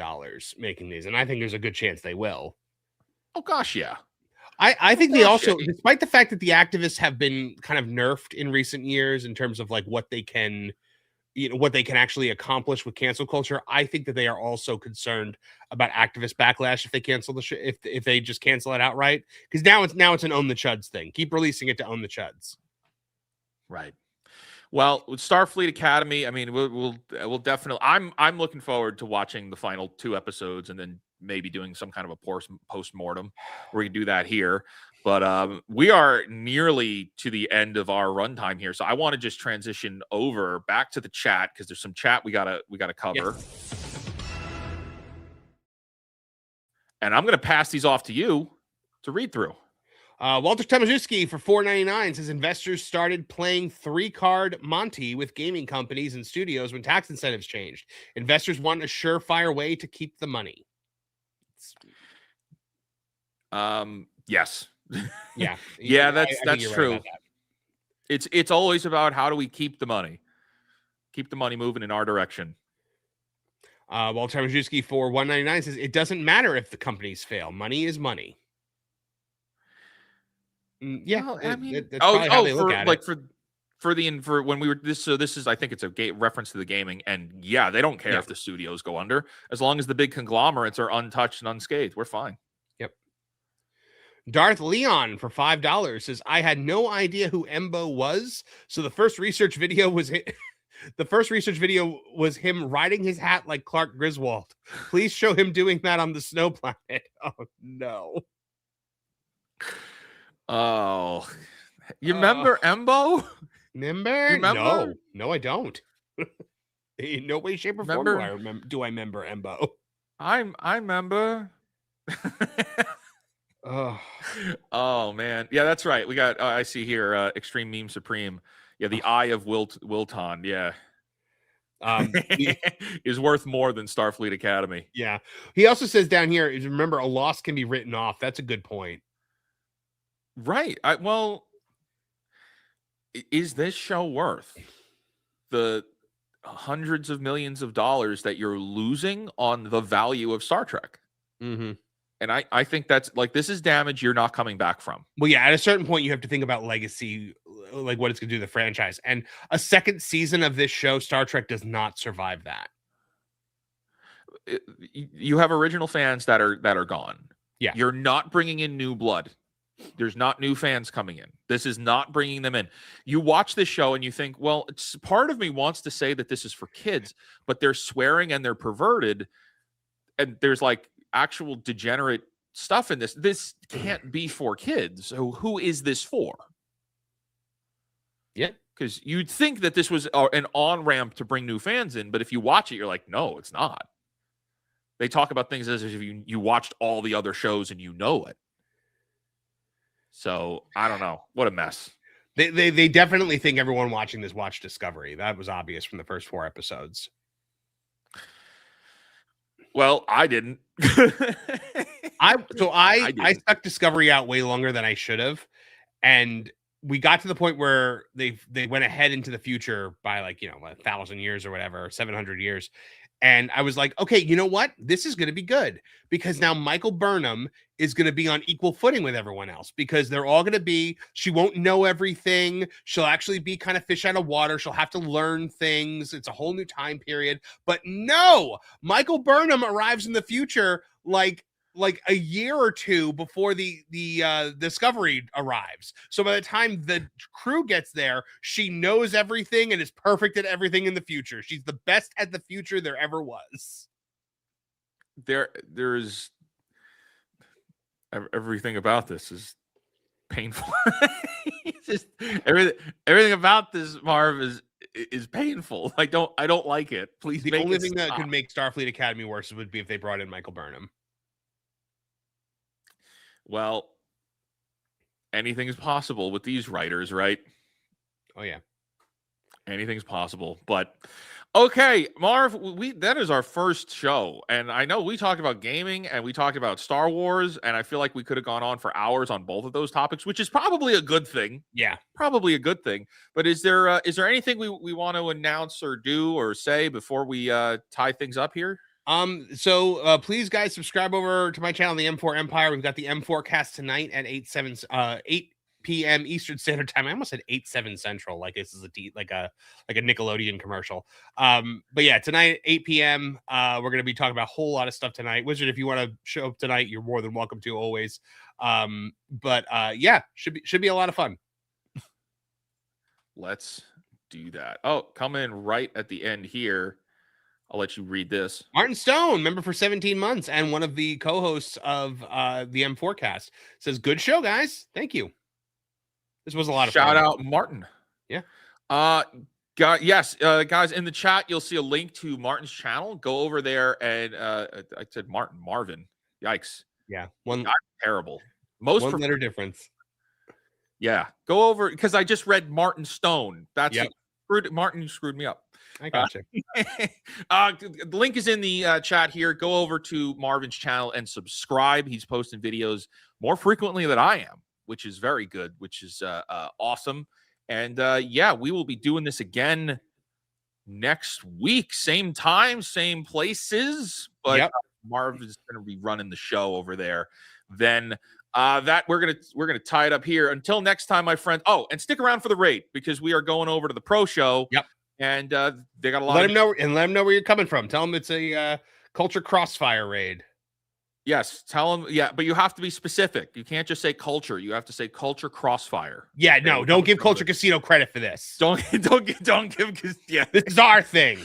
making these? And I think there's a good chance they will. Oh, gosh, yeah. I think they also, despite the fact that the activists have been kind of nerfed in recent years in terms of like what they can actually accomplish with cancel culture, I think that they are also concerned about activist backlash if they cancel the if they just cancel it outright. Because now it's an own the chuds thing. Keep releasing it to own the chuds. Right. Well, with Starfleet Academy, I mean, we'll definitely. I'm looking forward to watching the final 2 episodes and then maybe doing some kind of a post-mortem. We can do that here, but we are nearly to the end of our runtime here, so I want to just transition over back to the chat because there's some chat we gotta cover. Yes. And I'm gonna pass these off to you to read through. Walter Tomaszewski for $4.99 says investors started playing 3-card Monty with gaming companies and studios when tax incentives changed. Investors want a surefire way to keep the money. Yes. Yeah. Yeah, that's true. Right that. It's always about how do we keep the money moving in our direction. Walter Tomaszewski for $1.99 says it doesn't matter if the companies fail. Money is money. Yeah, well, I mean, that's probably how they look at it. For when we were this. So this is, I think it's a reference to the gaming, and yeah, they don't care if the studios go under as long as the big conglomerates are untouched and unscathed. We're fine. Yep. Darth Leon for $5 says, I had no idea who Embo was. So the first research video was him riding his hat like Clark Griswold. Please show him doing that on the snow planet. Oh no. Oh, you remember Embo? Remember? Remember? No, I don't. In no way, shape, or form do I remember Embo. I remember. Oh. Oh man, yeah, that's right. We got. I see here. Extreme Meme Supreme. Yeah, the Eye of Wilton. Yeah, is worth more than Starfleet Academy. Yeah. He also says down here is remember a loss can be written off. That's a good point. Right. Well, is this show worth the hundreds of millions of dollars that you're losing on the value of Star Trek? Mm-hmm. And I think that's like, this is damage you're not coming back from. Well, yeah, at a certain point, you have to think about legacy, like what it's going to do to the franchise. And a second season of this show, Star Trek, does not survive that. You have original fans that are gone. Yeah. You're not bringing in new blood. There's not new fans coming in. This is not bringing them in. You watch this show and you think, well, it's part of me wants to say that this is for kids, but they're swearing and they're perverted. And there's like actual degenerate stuff in this. This can't be for kids. So who is this for? Yeah. Because you'd think that this was an on-ramp to bring new fans in. But if you watch it, you're like, no, it's not. They talk about things as if you watched all the other shows and you know it. So I don't know. What a mess. They definitely think everyone watching this watched Discovery. That was obvious from the first 4 episodes. Well, I didn't. I stuck Discovery out way longer than I should have, and we got to the point where they went ahead into the future by 1,000 years or whatever, 700 years. And I was like, okay, you know what? This is going to be good because now Michael Burnham is going to be on equal footing with everyone else because they're all going to be, she won't know everything. She'll actually be kind of fish out of water. She'll have to learn things. It's a whole new time period. But no, Michael Burnham arrives in the future like a year or two before the Discovery arrives. So by the time the crew gets there, she knows everything and is perfect at everything in the future. She's the best at the future there ever was. There's everything about this is painful. It's just everything about this, Marv, is painful. I don't like it. Please. The only thing that could make Starfleet Academy worse would be if they brought in Michael Burnham. Well, anything is possible with these writers, right? Oh, yeah. Anything's possible. But, okay, Marv, that is our first show. And I know we talked about gaming and we talked about Star Wars, and I feel like we could have gone on for hours on both of those topics, which is probably a good thing. Yeah. Probably a good thing. But is there anything we want to announce or do or say before we tie things up here? So please guys subscribe over to my channel, the M4 Empire. We've got the M4 cast tonight at 8 p.m. Eastern Standard Time. I almost said 8/7 Central, like this is like a Nickelodeon commercial. But yeah, tonight at 8 p.m. We're gonna be talking about a whole lot of stuff tonight. Wizard, if you want to show up tonight, you're more than welcome to always. Yeah, should be a lot of fun. Let's do that. Oh, come in right at the end here. I'll let you read this. Martin Stone, member for 17 months and one of the co-hosts of the M4 cast, says, good show, guys. Thank you. This was a lot of fun. Shout out Martin. Yeah. Guys, in the chat, you'll see a link to Martin's channel. Go over there and I said Marvin. Yikes. Yeah. Terrible. One letter difference. Yeah. Go over because I just read Martin Stone. That's Martin, you screwed me up. I gotcha. The link is in the chat here. Go over to Marvin's channel and subscribe. He's posting videos more frequently than I am, which is very good, which is awesome. And we will be doing this again next week. Same time, same places. But Marv is going to be running the show over there. Then we're gonna tie it up here. Until next time, my friend. Oh, and stick around for the raid because we are going over to the pro show. Yep. And they got a lot. Let them know where you're coming from. Tell them it's a culture Crossfire raid. Yes, tell them. Yeah, but you have to be specific. You can't just say culture. You have to say culture Crossfire. Yeah, Okay, no, we're don't coming give from Culture the- Casino credit for this. Don't give. Yeah, This is our thing.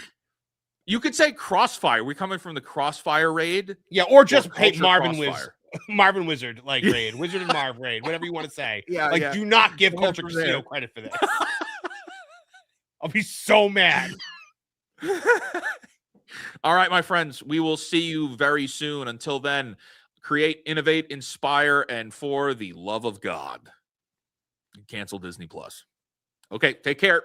you could say Crossfire. We coming from the Crossfire raid. Yeah, or just hey, Culture Marvin Crossfire. Marvin Wizard like raid, Wizard and Marv raid, whatever you want to say. Yeah, like yeah. do not give Coming Culture from Casino there. credit for this. I'll be so mad. All right, my friends, we will see you very soon. Until then, create, innovate, inspire, and for the love of God, cancel Disney Plus. Okay, take care.